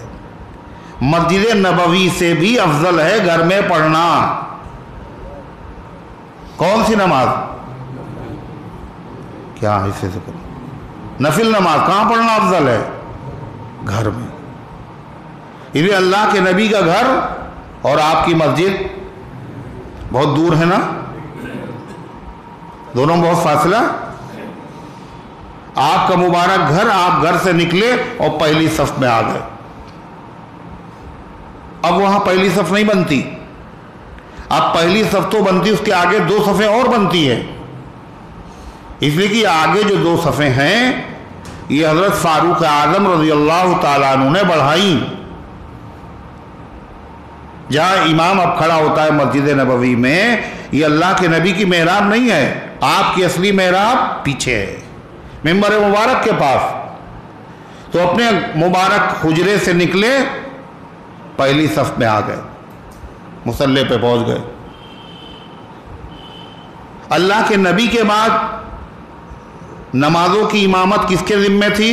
مسجد نبوی سے بھی افضل ہے گھر میں پڑھنا۔ کون سی نماز؟ کیا اسے ذکر؟ نفل نماز کہاں پڑھنا افضل ہے؟ گھر میں۔ اس لیے اللہ کے نبی کا گھر اور آپ کی مسجد بہت دور ہے نا، دونوں بہت فاصلہ۔ آپ کا مبارک گھر، آپ گھر سے نکلے اور پہلی صف میں آ گئے، اب وہاں پہلی صف نہیں بنتی، اب پہلی صف تو بنتی، اس کے آگے 2 صفیں اور بنتی ہے، اس لیے کہ آگے جو 2 صفیں ہیں یہ حضرت فاروق اعظم رضی اللہ تعالیٰ عنہ نے بڑھائیں۔ جہاں امام اب کھڑا ہوتا ہے مسجد نبوی میں، یہ اللہ کے نبی کی محراب نہیں ہے، آپ کی اصلی محراب پیچھے ہے، ممبر مبارک کے پاس۔ تو اپنے مبارک حجرے سے نکلے، پہلی صف میں آ گئے، مصلی پہ پہنچ گئے۔ اللہ کے نبی کے بعد نمازوں کی امامت کس کے ذمہ تھی؟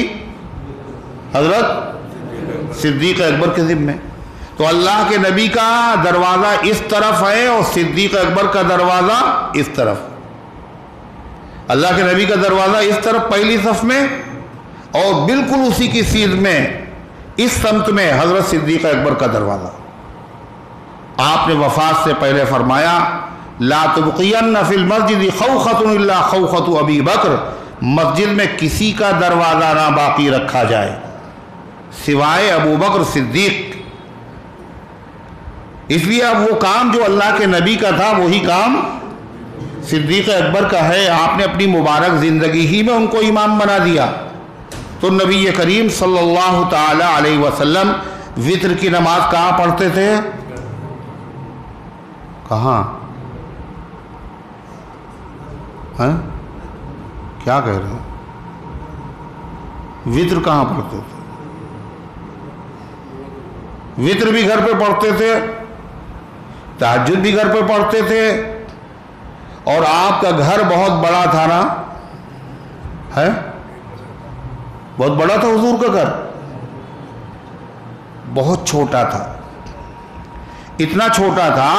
حضرت صدیق اکبر کے ذمہ۔ تو اللہ کے نبی کا دروازہ اس طرف ہے اور صدیق اکبر کا دروازہ اس طرف۔ اللہ کے نبی کا دروازہ اس طرف پہلی صف میں، اور بالکل اسی کی سیدھ میں اس سمت میں حضرت صدیق اکبر کا دروازہ۔ آپ نے وفات سے پہلے فرمایا لا تبقین فی المسجد خوخۃ الا خوخۃ ابی بکر، مسجد میں کسی کا دروازہ نہ باقی رکھا جائے سوائے ابو بکر صدیق۔ اس لیے اب وہ کام جو اللہ کے نبی کا تھا وہی کام صدیق اکبر کا ہے۔ آپ نے اپنی مبارک زندگی ہی میں ان کو امام بنا دیا۔ تو نبی کریم صلی اللہ تعالی علیہ وسلم وتر کی نماز کہاں پڑھتے تھے؟ کہاں؟ ہیں؟ کیا کہہ رہے ہیں؟ وتر کہاں پڑھتے تھے؟ وتر بھی گھر پہ پڑھتے تھے، تہجد بھی گھر پہ پڑھتے تھے، اور آپ کا گھر بہت بڑا تھا نا؟ ہے؟ بہت بڑا تھا حضور کا گھر؟ بہت چھوٹا تھا۔ اتنا چھوٹا تھا،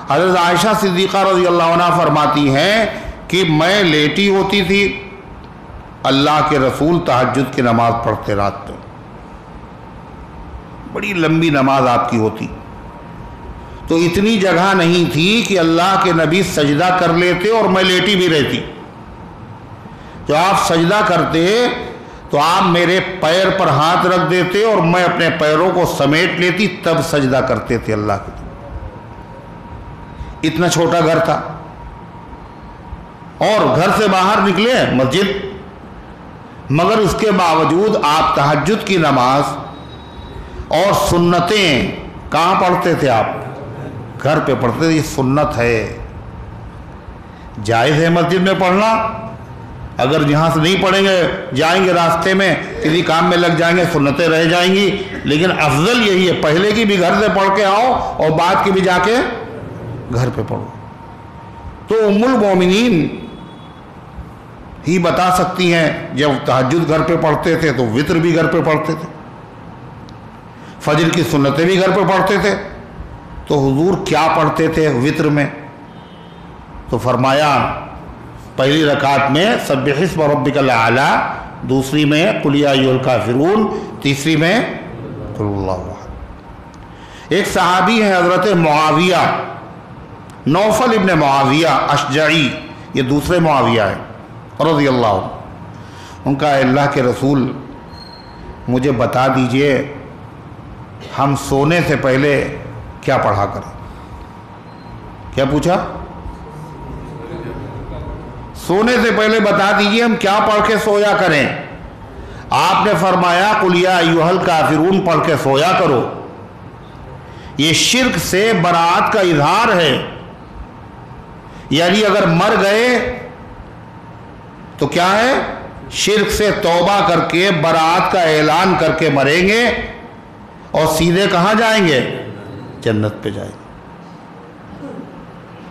حضرت عائشہ صدیقہ رضی اللہ عنہ فرماتی ہیں کہ میں لیٹی ہوتی تھی، اللہ کے رسول تہجد کی نماز پڑھتے رات کو، بڑی لمبی نماز آپ کی ہوتی، تو اتنی جگہ نہیں تھی کہ اللہ کے نبی سجدہ کر لیتے اور میں لیٹی بھی رہتی۔ جو آپ سجدہ کرتے تو آپ میرے پیر پر ہاتھ رکھ دیتے اور میں اپنے پیروں کو سمیٹ لیتی، تب سجدہ کرتے تھے اللہ کے لیے۔ اتنا چھوٹا گھر تھا، اور گھر سے باہر نکلے مسجد، مگر اس کے باوجود آپ تہجد کی نماز اور سنتیں کہاں پڑھتے تھے؟ آپ گھر پہ پڑھتے تھے۔ یہ سنت ہے، جائز ہے مسجد میں پڑھنا، اگر یہاں سے نہیں پڑھیں گے، جائیں گے راستے میں کسی کام میں لگ جائیں گے، سنتیں رہ جائیں گی، لیکن افضل یہی ہے پہلے کی بھی گھر سے پڑھ کے آؤ اور بعد کی بھی جا کے گھر پہ پڑھو۔ تو ام المومنین ہی بتا سکتی ہیں، جب تہجد گھر پہ پڑھتے تھے تو وتر بھی گھر پہ پڑھتے تھے، فجر کی سنتیں بھی گھر پہ پڑھتے تھے۔ تو حضور کیا پڑھتے تھے وتر میں؟ تو فرمایا پہلی رکعت میں سبح اسم ربک الاعلی، دوسری میں قل یا ایھا الکافرون، تیسری میں قل اللہ احد۔ ایک صحابی ہے حضرت معاویہ، نوفل ابن معاویہ اشجعی، یہ دوسرے معاویہ ہیں رضی اللہ عنہ۔ ان کا اللہ کے رسول مجھے بتا دیجئے ہم سونے سے پہلے کیا پڑھا کریں؟ کیا پوچھا؟ سونے سے پہلے بتا دیجئے ہم کیا پڑھ کے سویا کریں؟ آپ نے فرمایا قل یا ایھا الکافرون پڑھ کے سویا کرو۔ یہ شرک سے برات کا اظہار ہے، یعنی اگر مر گئے تو کیا ہے؟ شرک سے توبہ کر کے برات کا اعلان کر کے مریں گے، اور سیدھے کہاں جائیں گے؟ جنت پہ جائیں گے۔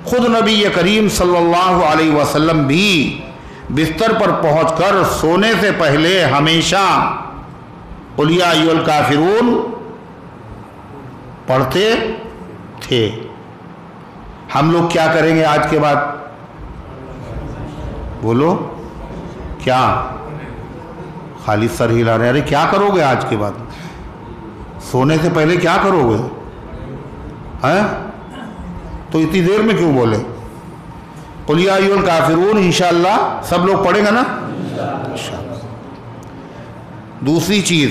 خود نبی کریم صلی اللہ علیہ وسلم بھی بستر پر پہنچ کر سونے سے پہلے ہمیشہ قل یا ایھا الکافرون پڑھتے تھے۔ ہم لوگ کیا کریں گے آج کے بعد؟ بولو کیا؟ خالی سر ہلا رہے، ارے کیا کرو گے آج کے بعد؟ سونے سے پہلے کیا کرو گے؟ ہیں تو اتنی دیر میں کیوں بولے؟ قل یا ایھا الکافرون انشاءاللہ سب لوگ پڑھیں گے نا؟ دوسری چیز،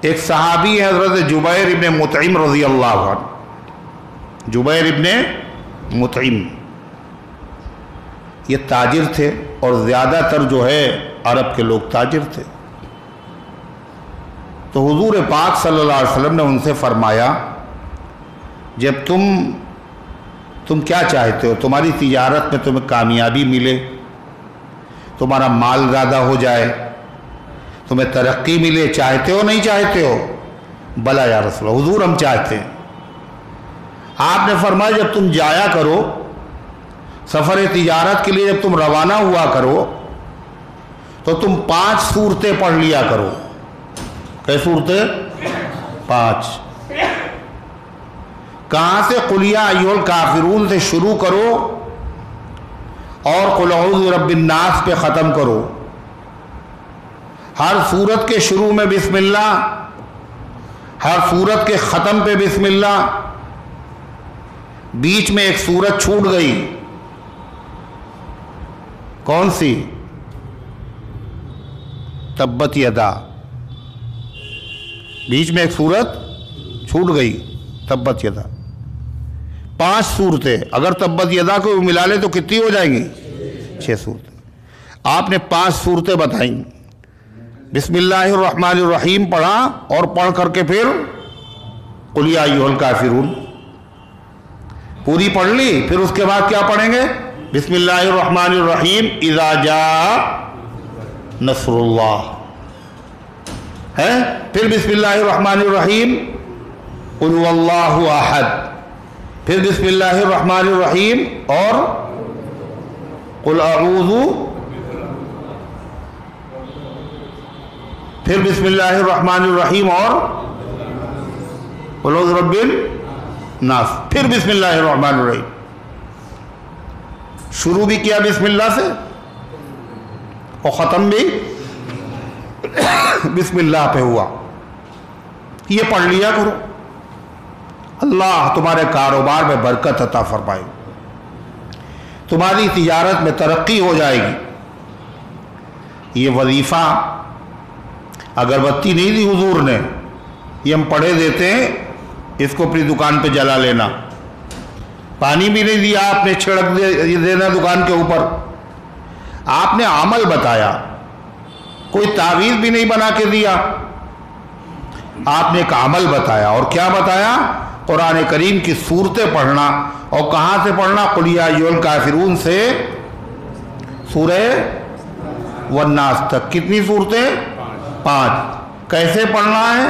ایک صحابی ہے حضرت جبیر ابن مطعم رضی اللہ عنہ۔ جبیر ابن مطعم یہ تاجر تھے، اور زیادہ تر جو ہے عرب کے لوگ تاجر تھے۔ تو حضور پاک صلی اللہ علیہ وسلم نے ان سے فرمایا، جب تم کیا چاہتے ہو؟ تمہاری تجارت میں تمہیں کامیابی ملے، تمہارا مال زیادہ ہو جائے، تمہیں ترقی ملے، چاہتے ہو نہیں چاہتے ہو؟ بلا یا رسول اللہ، حضور ہم چاہتے ہیں۔ آپ نے فرمایا جب تم جایا کرو سفر تجارت کے لیے، جب تم روانہ ہوا کرو تو تم 5 سورتیں پڑھ لیا کرو۔ کئی سورتیں؟ 5۔ کہاں سے؟ قل یا ایھا الکافرون سے شروع کرو اور قل اعوذ برب الناس پہ ختم کرو۔ ہر سورت کے شروع میں بسم اللہ، ہر سورت کے ختم پہ بسم اللہ۔ بیچ میں ایک سورت چھوٹ گئی، کون سی؟ تبت یدا۔ بیچ میں ایک سورت چھوٹ گئی، تبت یدا۔ 5 صورتیں، اگر تبت یدا کو ملا لے تو کتنی ہو جائیں گی؟ 6 صورتیں۔ آپ نے 5 صورتیں بتائیں۔ بسم اللہ الرحمن الرحیم پڑھا، اور پڑھ کر کے پھر قل یا ایھا الکافرون پوری پڑھ لی۔ پھر اس کے بعد کیا پڑھیں گے؟ بسم اللہ الرحمن الرحیم اذا جاء نصر اللہ ہے، پھر بسم اللہ الرحمن الرحیم قل هو اللہ احد، پھر بسم اللہ الرحمن الرحیم اور قل اعوذ، پھر بسم اللہ الرحمن الرحیم اور قل اعوذ برب الناس، پھر بسم اللہ الرحمن الرحیم۔ شروع بھی کیا بسم اللہ سے اور ختم بھی بسم اللہ پہ ہوا۔ یہ پڑھ لیا کرو، اللہ تمہارے کاروبار میں برکت عطا فرمائے، تمہاری تجارت میں ترقی ہو جائے گی۔ یہ وظیفہ اگربتی نہیں دی حضور نے، یہ ہم پڑھے دیتے ہیں، اس کو اپنی دکان پہ جلا لینا۔ پانی بھی نہیں دیا آپ نے، چھڑک دینا دکان کے اوپر۔ آپ نے عمل بتایا، کوئی تعویذ بھی نہیں بنا کے دیا، آپ نے ایک عمل بتایا۔ اور کیا بتایا؟ قرآن کریم کی صورتیں پڑھنا، اور کہاں سے پڑھنا؟ قل یا ایھا الکافرون سے سورہ والناس تک۔ کتنی صورتیں؟ 5۔ کیسے پڑھنا ہے؟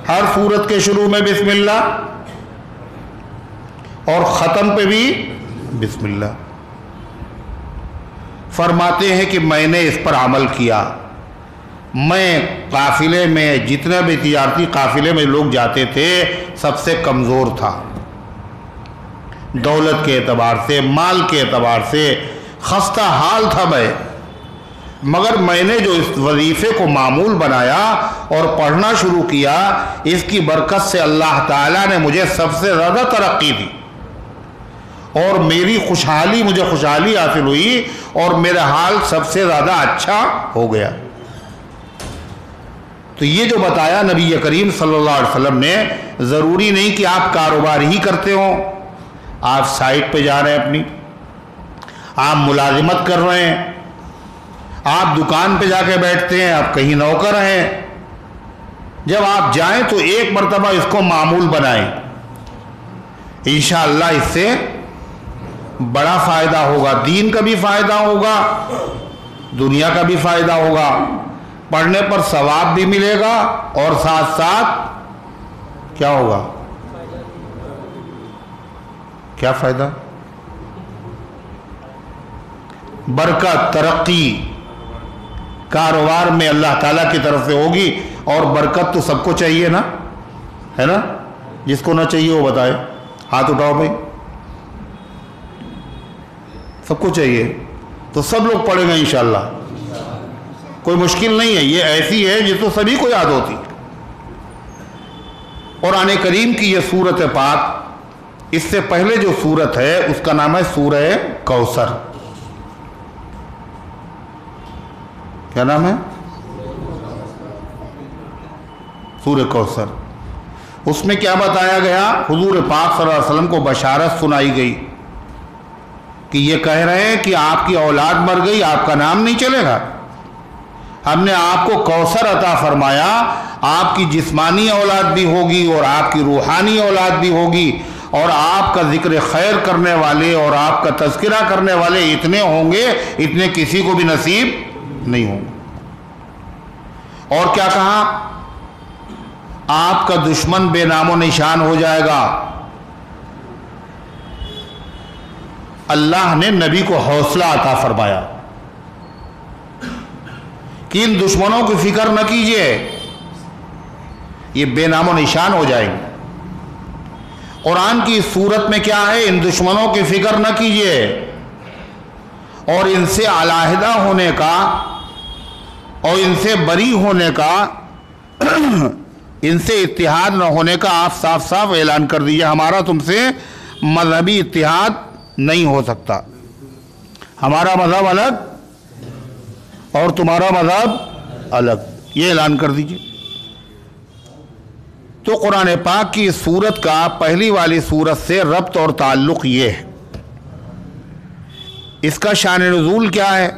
ہر سورت کے شروع میں بسم اللہ اور ختم پہ بھی بسم اللہ۔ فرماتے ہیں کہ میں نے اس پر عمل کیا۔ میں قافلے میں، جتنے بھی تجارتی قافلے میں لوگ جاتے تھے، سب سے کمزور تھا، دولت کے اعتبار سے، مال کے اعتبار سے خستہ حال تھا میں، مگر میں نے جو اس وظیفے کو معمول بنایا اور پڑھنا شروع کیا، اس کی برکت سے اللہ تعالیٰ نے مجھے سب سے زیادہ ترقی دی، اور میری خوشحالی، مجھے خوشحالی حاصل ہوئی، اور میرا حال سب سے زیادہ اچھا ہو گیا۔ تو یہ جو بتایا نبی کریم صلی اللہ علیہ وسلم نے، ضروری نہیں کہ آپ کاروبار ہی کرتے ہوں، آپ سائٹ پہ جا رہے ہیں اپنی، آپ ملازمت کر رہے ہیں، آپ دکان پہ جا کے بیٹھتے ہیں، آپ کہیں نوکر ہیں، جب آپ جائیں تو ایک مرتبہ اس کو معمول بنائیں، انشاءاللہ اس سے بڑا فائدہ ہوگا، دین کا بھی فائدہ ہوگا، دنیا کا بھی فائدہ ہوگا، پڑھنے پر ثواب بھی ملے گا، اور ساتھ ساتھ کیا ہوگا؟ کیا فائدہ؟ برکت، ترقی، کاروبار میں اللہ تعالیٰ کی طرف سے ہوگی، اور برکت تو سب کو چاہیے نا، ہے نا؟ جس کو نہ چاہیے وہ بتائے، ہاتھ اٹھاؤ بھائی۔ سب کو چاہیے تو سب لوگ پڑھیں گے انشاءاللہ، کوئی مشکل نہیں ہے، یہ ایسی ہے جس کو سبھی کو یاد ہوتی۔ قرآن کریم کی یہ سورت پاک، اس سے پہلے جو سورت ہے اس کا نام ہے سورہ کوثر۔ کیا نام ہے؟ سورہ کوثر۔ اس میں کیا بتایا گیا؟ حضور پاک صلی اللہ علیہ وسلم کو بشارت سنائی گئی کہ یہ کہہ رہے ہیں کہ آپ کی اولاد مر گئی، آپ کا نام نہیں چلے گا، ہم نے آپ کو کوثر عطا فرمایا، آپ کی جسمانی اولاد بھی ہوگی اور آپ کی روحانی اولاد بھی ہوگی، اور آپ کا ذکر خیر کرنے والے اور آپ کا تذکرہ کرنے والے اتنے ہوں گے، اتنے کسی کو بھی نصیب نہیں ہوں گے۔ اور کیا کہا؟ آپ کا دشمن بے نام و نشان ہو جائے گا۔ اللہ نے نبی کو حوصلہ عطا فرمایا کہ ان دشمنوں کی فکر نہ کیجیے، یہ بے نام و نشان ہو جائیں گے۔ قرآن کی صورت میں کیا ہے؟ ان دشمنوں کی فکر نہ کیجیے، اور ان سے علیحدہ ہونے کا اور ان سے بری ہونے کا ان سے اتحاد نہ ہونے کا آپ صاف صاف اعلان کر دیجیے، ہمارا تم سے مذہبی اتحاد نہیں ہو سکتا، ہمارا مذہب الگ اور تمہارا مذہب الگ، یہ اعلان کر دیجیے۔ تو قرآن پاک کی سورت کا پہلی والی سورت سے ربط اور تعلق یہ ہے۔ اس کا شان نزول کیا ہے؟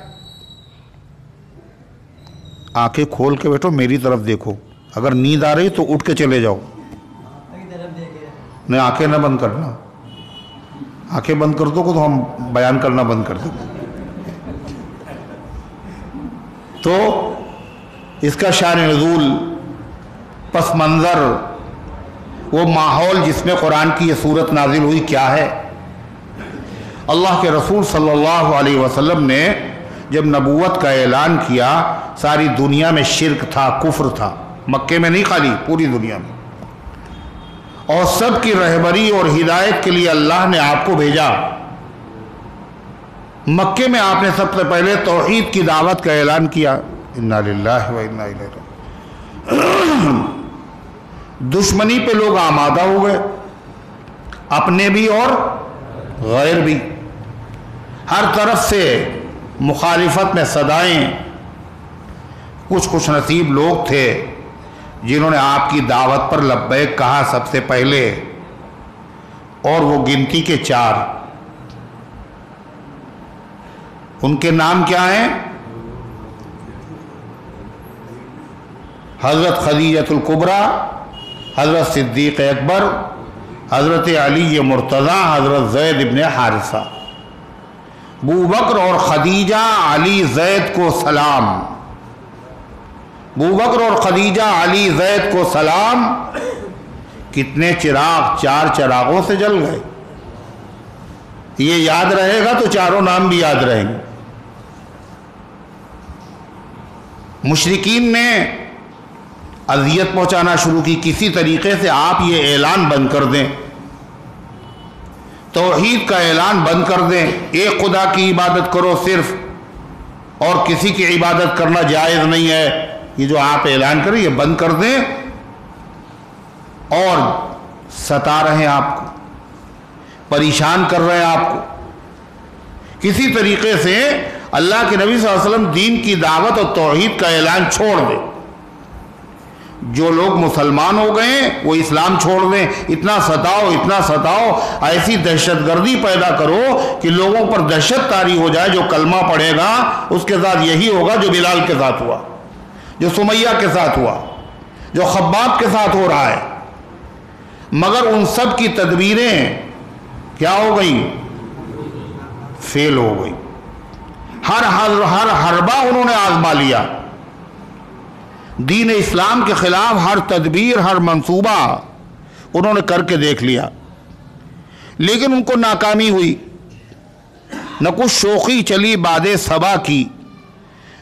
آنکھیں کھول کے بیٹھو، میری طرف دیکھو، اگر نیند آ رہی تو اٹھ کے چلے جاؤ، نہیں آنکھیں نہ بند کرنا، آنکھیں بند کر دو تو ہم بیان کرنا بند کر دیں۔ تو اس کا شان نزول، پس منظر، وہ ماحول جس میں قرآن کی یہ سورت نازل ہوئی کیا ہے؟ اللہ کے رسول صلی اللہ علیہ وسلم نے جب نبوت کا اعلان کیا، ساری دنیا میں شرک تھا، کفر تھا، مکے میں نہیں خالی، پوری دنیا میں، اور سب کی رہبری اور ہدایت کے لیے اللہ نے آپ کو بھیجا۔ مکے میں آپ نے سب سے پہلے توحید کی دعوت کا اعلان کیا، انا للہ و انا الیہ راجعون۔ دشمنی پہ لوگ آمادہ ہو گئے، اپنے بھی اور غیر بھی، ہر طرف سے مخالفت میں صدائیں۔ کچھ خوش نصیب لوگ تھے جنہوں نے آپ کی دعوت پر لبیک کہا سب سے پہلے، اور وہ گنتی کے 4، ان کے نام کیا ہیں؟ حضرت خدیجۃ الکبریٰ، حضرت صدیق اکبر، حضرت علی مرتضیٰ، حضرت زید ابن حارثہ۔ ابوبکر اور خدیجہ، علی زید کو سلام، ابوبکر اور خدیجہ، علی زید کو سلام۔ کتنے چراغ 4 چراغوں سے جل گئے۔ یہ یاد رہے گا تو چاروں نام بھی یاد رہیں گے۔ مشرکین نے اذیت پہنچانا شروع کی، کسی طریقے سے آپ یہ اعلان بند کر دیں، توحید کا اعلان بند کر دیں، ایک خدا کی عبادت کرو صرف، اور کسی کی عبادت کرنا جائز نہیں ہے، یہ جو آپ اعلان کریں یہ بند کر دیں، اور ستا رہے ہیں آپ کو، پریشان کر رہے ہیں آپ کو۔ کسی طریقے سے اللہ کے نبی صلی اللہ علیہ وسلم دین کی دعوت اور توحید کا اعلان چھوڑ دیں۔ جو لوگ مسلمان ہو گئے وہ اسلام چھوڑ دیں، اتنا ستاؤ، اتنا ستاؤ، ایسی دہشت گردی پیدا کرو کہ لوگوں پر دہشت طاری ہو جائے، جو کلمہ پڑھے گا اس کے ساتھ یہی ہوگا جو بلال کے ساتھ ہوا، جو سمیہ کے ساتھ ہوا، جو خباب کے ساتھ ہو رہا ہے۔ مگر ان سب کی تدبیریں کیا ہو گئی؟ فیل ہو گئی۔ ہر حربہ انہوں نے آزما لیا، دین اسلام کے خلاف ہر تدبیر، ہر منصوبہ انہوں نے کر کے دیکھ لیا، لیکن ان کو ناکامی ہوئی۔ نہ کچھ شوخی چلی باد صبا کی،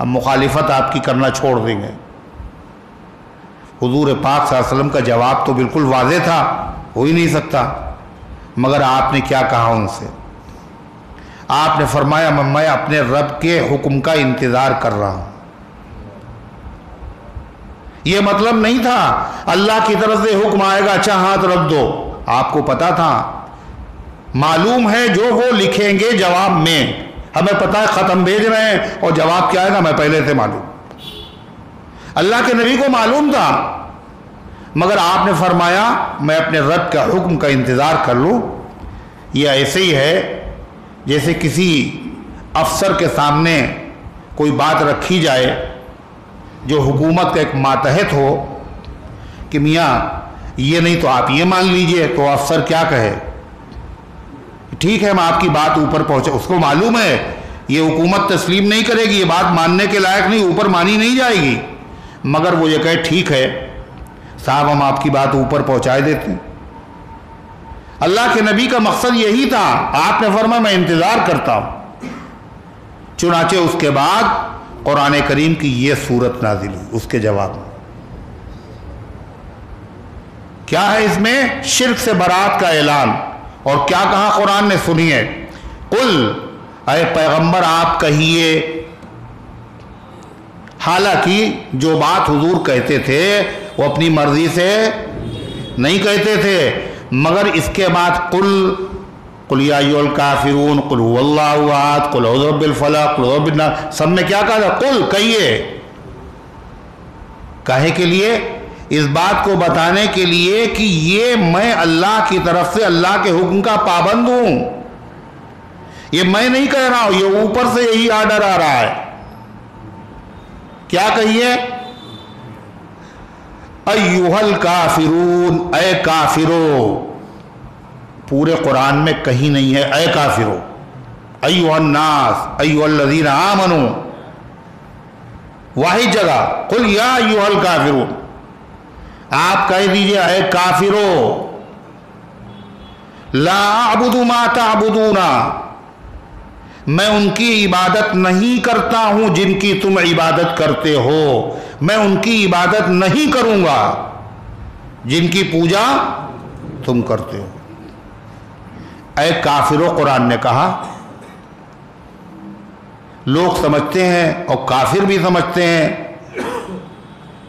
اب مخالفت آپ کی کرنا چھوڑ دیں گے۔ حضور پاک صلی اللہ علیہ وسلم کا جواب تو بالکل واضح تھا، ہو ہی نہیں سکتا، مگر آپ نے کیا کہا ان سے؟ آپ نے فرمایا میں اپنے رب کے حکم کا انتظار کر رہا ہوں۔ یہ مطلب نہیں تھا اللہ کی طرف سے حکم آئے گا اچھا ہاتھ رکھ دو، آپ کو پتا تھا، معلوم ہے جو وہ لکھیں گے جواب میں، ہمیں پتا ہے ختم بھیج رہے ہیں اور جواب کیا آئے گا میں پہلے سے معلوم۔ اللہ کے نبی کو معلوم تھا، مگر آپ نے فرمایا میں اپنے رب کا حکم کا انتظار کر لوں۔ یہ ایسے ہی ہے جیسے کسی افسر کے سامنے کوئی بات رکھی جائے جو حکومت کا ایک ماتحت ہو کہ میاں یہ نہیں تو آپ یہ مان لیجئے، تو افسر کیا کہے؟ ٹھیک ہے میں آپ کی بات اوپر پہنچے، اس کو معلوم ہے یہ حکومت تسلیم نہیں کرے گی، یہ بات ماننے کے لائق نہیں، اوپر مانی نہیں جائے گی، مگر وہ یہ کہے ٹھیک ہے صاحب ہم آپ کی بات اوپر پہنچائے دیتے ہیں۔ اللہ کے نبی کا مقصد یہی تھا، آپ نے فرمایا میں انتظار کرتا ہوں۔ چنانچہ اس کے بعد قرآن کریم کی یہ سورت نازل ہوئی اس کے جواب میں۔ کیا ہے اس میں؟ شرک سے برات کا اعلان، اور کیا کہا قرآن نے سنیے، قل اے پیغمبر آپ کہیے، حالانکہ جو بات حضور کہتے تھے وہ اپنی مرضی سے نہیں کہتے تھے، مگر اس کے بعد قل یا ایھا الکافرون قل هو اللہ احد قل اعوذ برب الفلق قل اعوذ بالناس، سب میں کیا کہا تھا؟ قل کہیے، کہے کے لیے اس بات کو بتانے کے لیے کہ یہ میں اللہ کی طرف سے اللہ کے حکم کا پابند ہوں، یہ میں نہیں کہہ رہا ہوں، یہ اوپر سے یہی آرڈر آ رہا ہے۔ کیا کہیے؟ ایھا الکافرون، اے کافرو، پورے قرآن میں کہیں نہیں ہے اے کافرو، ایھا الناس ایھا الذین آمنوا، واحد جگہ قل یا ایھا الکافرون، آپ کہہ دیجئے اے کافرو، لا اعبد ما تعبدون، میں ان کی عبادت نہیں کرتا ہوں جن کی تم عبادت کرتے ہو، میں ان کی عبادت نہیں کروں گا جن کی پوجا تم کرتے ہو۔ اے کافرو قرآن نے کہا، لوگ سمجھتے ہیں اور کافر بھی سمجھتے ہیں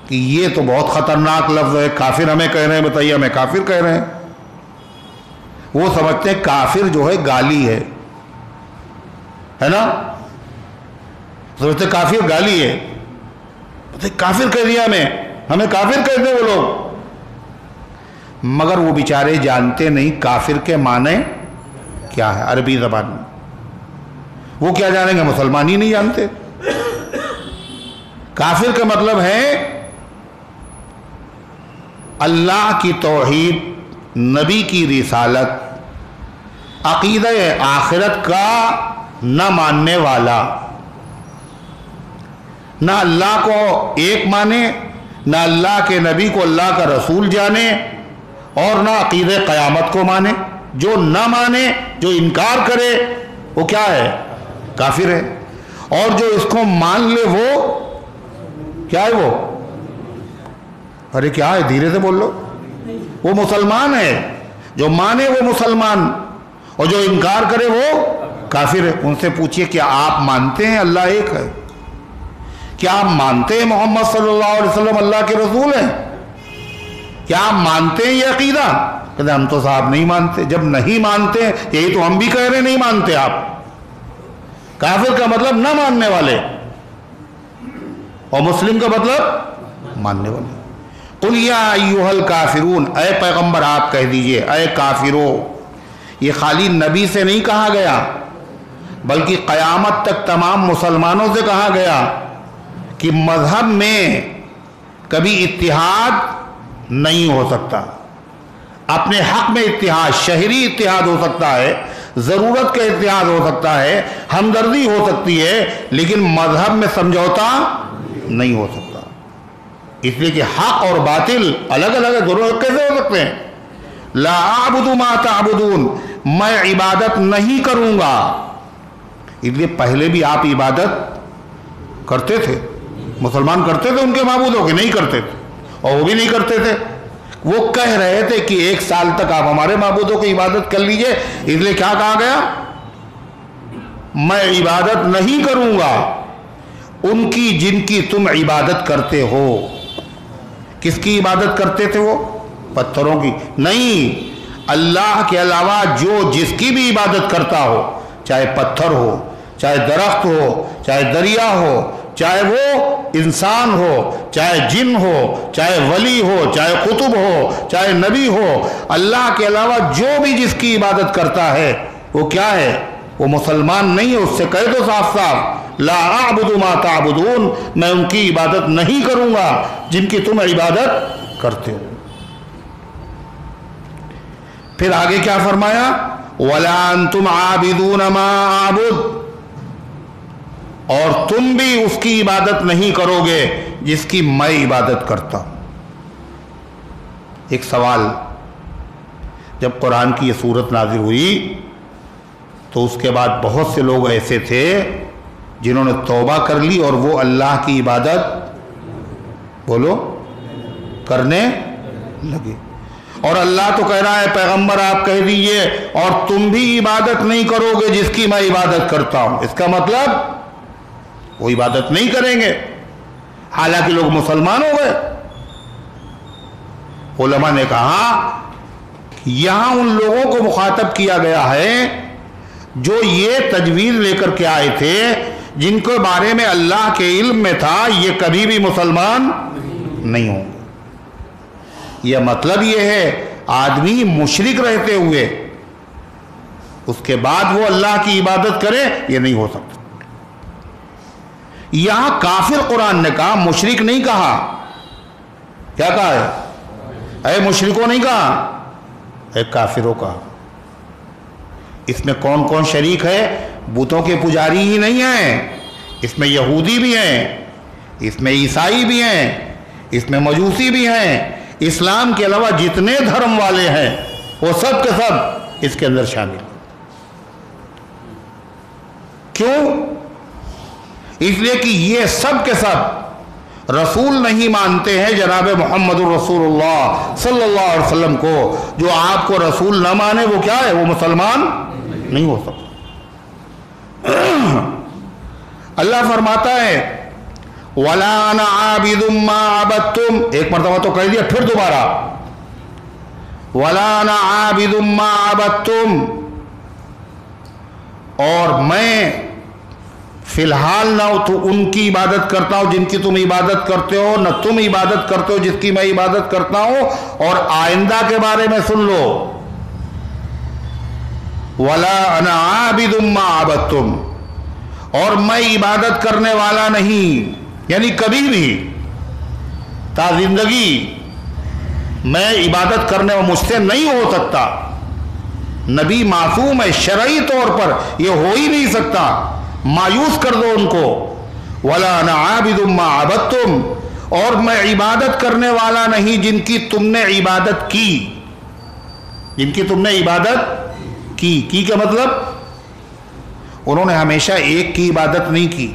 کہ یہ تو بہت خطرناک لفظ ہے، کافر ہمیں کہہ رہے ہیں، بتائیے ہمیں کافر کہہ رہے ہیں۔ وہ سمجھتے ہیں کافر جو ہے گالی ہے نا، سمجھتے کافر گالی ہے، کافر کہہ دیا ہمیں کافر کہتے ہیں وہ لوگ، مگر وہ بیچارے جانتے نہیں کافر کے معنی کیا ہے عربی زبان میں، وہ کیا جانیں گے؟ مسلمان ہی نہیں جانتے۔ کافر کا مطلب ہے اللہ کی توحید، نبی کی رسالت، عقیدہ آخرت کا نہ ماننے والا، نہ اللہ کو ایک مانے، نہ اللہ کے نبی کو اللہ کا رسول جانے، اور نہ عقیدہ قیامت کو مانے۔ جو نہ مانے، جو انکار کرے، وہ کیا ہے؟ کافر ہے۔ اور جو اس کو مان لے وہ کیا ہے؟ وہ ارے کیا ہے؟ دھیرے سے بول لو، وہ مسلمان ہے۔ جو مانے وہ مسلمان، اور جو انکار کرے وہ کافر ہے۔ ان سے پوچھئے کیا آپ مانتے ہیں اللہ ایک ہے؟ کیا آپ مانتے ہیں محمد صلی اللہ علیہ وسلم اللہ کے رسول ہیں؟ کیا آپ مانتے ہیں یہ عقیدہ؟ کہتے ہیں ہم تو صاحب نہیں مانتے۔ جب نہیں مانتے، یہی تو ہم بھی کہہ رہے ہیں نہیں مانتے آپ۔ کافر کا مطلب نہ ماننے والے، اور مسلم کا مطلب ماننے والے۔ قل یا ایھا الکافرون، اے پیغمبر آپ کہہ دیجئے اے کافرو۔ یہ خالی نبی سے نہیں کہا گیا، بلکہ قیامت تک تمام مسلمانوں سے کہا گیا کہ مذہب میں کبھی اتحاد نہیں ہو سکتا۔ اپنے حق میں اتحاد، شہری اتحاد ہو سکتا ہے، ضرورت کا اتحاد ہو سکتا ہے، ہمدردی ہو سکتی ہے، لیکن مذہب میں سمجھوتا نہیں ہو سکتا۔ اس لیے کہ حق اور باطل الگ الگ ہے، دونوں کیسے ہو سکتے ہیں؟ لا اعبد ما تعبدون، میں عبادت نہیں کروں گا۔ اس لیے پہلے بھی آپ عبادت کرتے تھے؟ مسلمان کرتے تھے ان کے معبودوں کے؟ نہیں کرتے تھے، اور وہ بھی نہیں کرتے تھے۔ وہ کہہ رہے تھے کہ 1 سال تک آپ ہمارے معبودوں کی عبادت کر لیجئے، اس لیے کیا کہا گیا؟ میں عبادت نہیں کروں گا ان کی جن کی تم عبادت کرتے ہو۔ کس کی عبادت کرتے تھے وہ؟ پتھروں کی؟ نہیں، اللہ کے علاوہ جو جس کی بھی عبادت کرتا ہو، چاہے پتھر ہو، چاہے درخت ہو، چاہے دریا ہو، چاہے وہ انسان ہو، چاہے جن ہو، چاہے ولی ہو، چاہے قطب ہو، چاہے نبی ہو، اللہ کے علاوہ جو بھی جس کی عبادت کرتا ہے وہ کیا ہے؟ وہ مسلمان نہیں ہے۔ اس سے کہہ دو صاف صاف، لا اعبد ما تعبدون، میں ان کی عبادت نہیں کروں گا جن کی تم عبادت کرتے ہو۔ پھر آگے کیا فرمایا؟ وَلَا أَنْتُمْ عَابِدُونَ مَا أَعْبُدُ، اور تم بھی اس کی عبادت نہیں کرو گے جس کی میں عبادت کرتا ہوں۔ ایک سوال، جب قرآن کی یہ صورت نازل ہوئی تو اس کے بعد بہت سے لوگ ایسے تھے جنہوں نے توبہ کر لی اور وہ اللہ کی عبادت بولو کرنے لگے، اور اللہ تو کہہ رہا ہے پیغمبر آپ کہہ دیجئے اور تم بھی عبادت نہیں کرو گے جس کی میں عبادت کرتا ہوں۔ اس کا مطلب وہ عبادت نہیں کریں گے، حالانکہ لوگ مسلمان ہو گئے۔ علماء نے کہا یہاں ان لوگوں کو مخاطب کیا گیا ہے جو یہ تجویز لے کر کے آئے تھے، جن کے بارے میں اللہ کے علم میں تھا یہ کبھی بھی مسلمان نہیں ہوں گے۔ یہ مطلب یہ ہے آدمی مشرک رہتے ہوئے اس کے بعد وہ اللہ کی عبادت کرے، یہ نہیں ہو سکتا۔ یہاں کافر قرآن نے کہا، مشرک نہیں کہا۔ کیا کہا ہے؟ اے مشرکوں نہیں کہا، اے کافروں کہا۔ اس میں کون کون شریک ہے؟ بتوں کے پجاری ہی نہیں ہیں، اس میں یہودی بھی ہیں، اس میں عیسائی بھی ہیں، اس میں مجوسی بھی ہیں، اسلام کے علاوہ جتنے دھرم والے ہیں وہ سب کے سب اس کے اندر شامل ہیں۔ کیوں؟ اس لیے کہ یہ سب کے سب رسول نہیں مانتے ہیں جناب محمد الرسول اللہ صلی اللہ علیہ وسلم کو۔ جو آپ کو رسول نہ مانے وہ کیا ہے؟ وہ مسلمان نہیں ہو سکتا۔ اللہ فرماتا ہے وَلَا أَنَا عَابِدٌ مَّا عَبَدتُّمْ، ایک مرتبہ تو کہہ دیا، پھر دوبارہ وَلَا أَنَا عَابِدٌ مَّا عَبَدتُّمْ، اور میں فی الحال نہ تو ان کی عبادت کرتا ہوں جن کی تم عبادت کرتے ہو، نہ تم عبادت کرتے ہو جس کی میں عبادت کرتا ہوں، اور آئندہ کے بارے میں سن لو وَلَا أَنَا عَابِدٌ مَّا عَبَدتُّمْ، اور میں عبادت کرنے والا نہیں، یعنی کبھی بھی تا زندگی میں عبادت کرنے وہ مجھ سے نہیں ہو سکتا۔ نبی معصوم ہے، شرعی طور پر یہ ہو ہی نہیں سکتا، مایوس کر دو ان کو۔ وَلَا أَنَا عَابِدٌ مَّا عَبَدتُّمْ، اور میں عبادت کرنے والا نہیں جن کی تم نے عبادت کی، جن کی تم نے عبادت کی کیا مطلب؟ انہوں نے ہمیشہ ایک کی عبادت نہیں کی،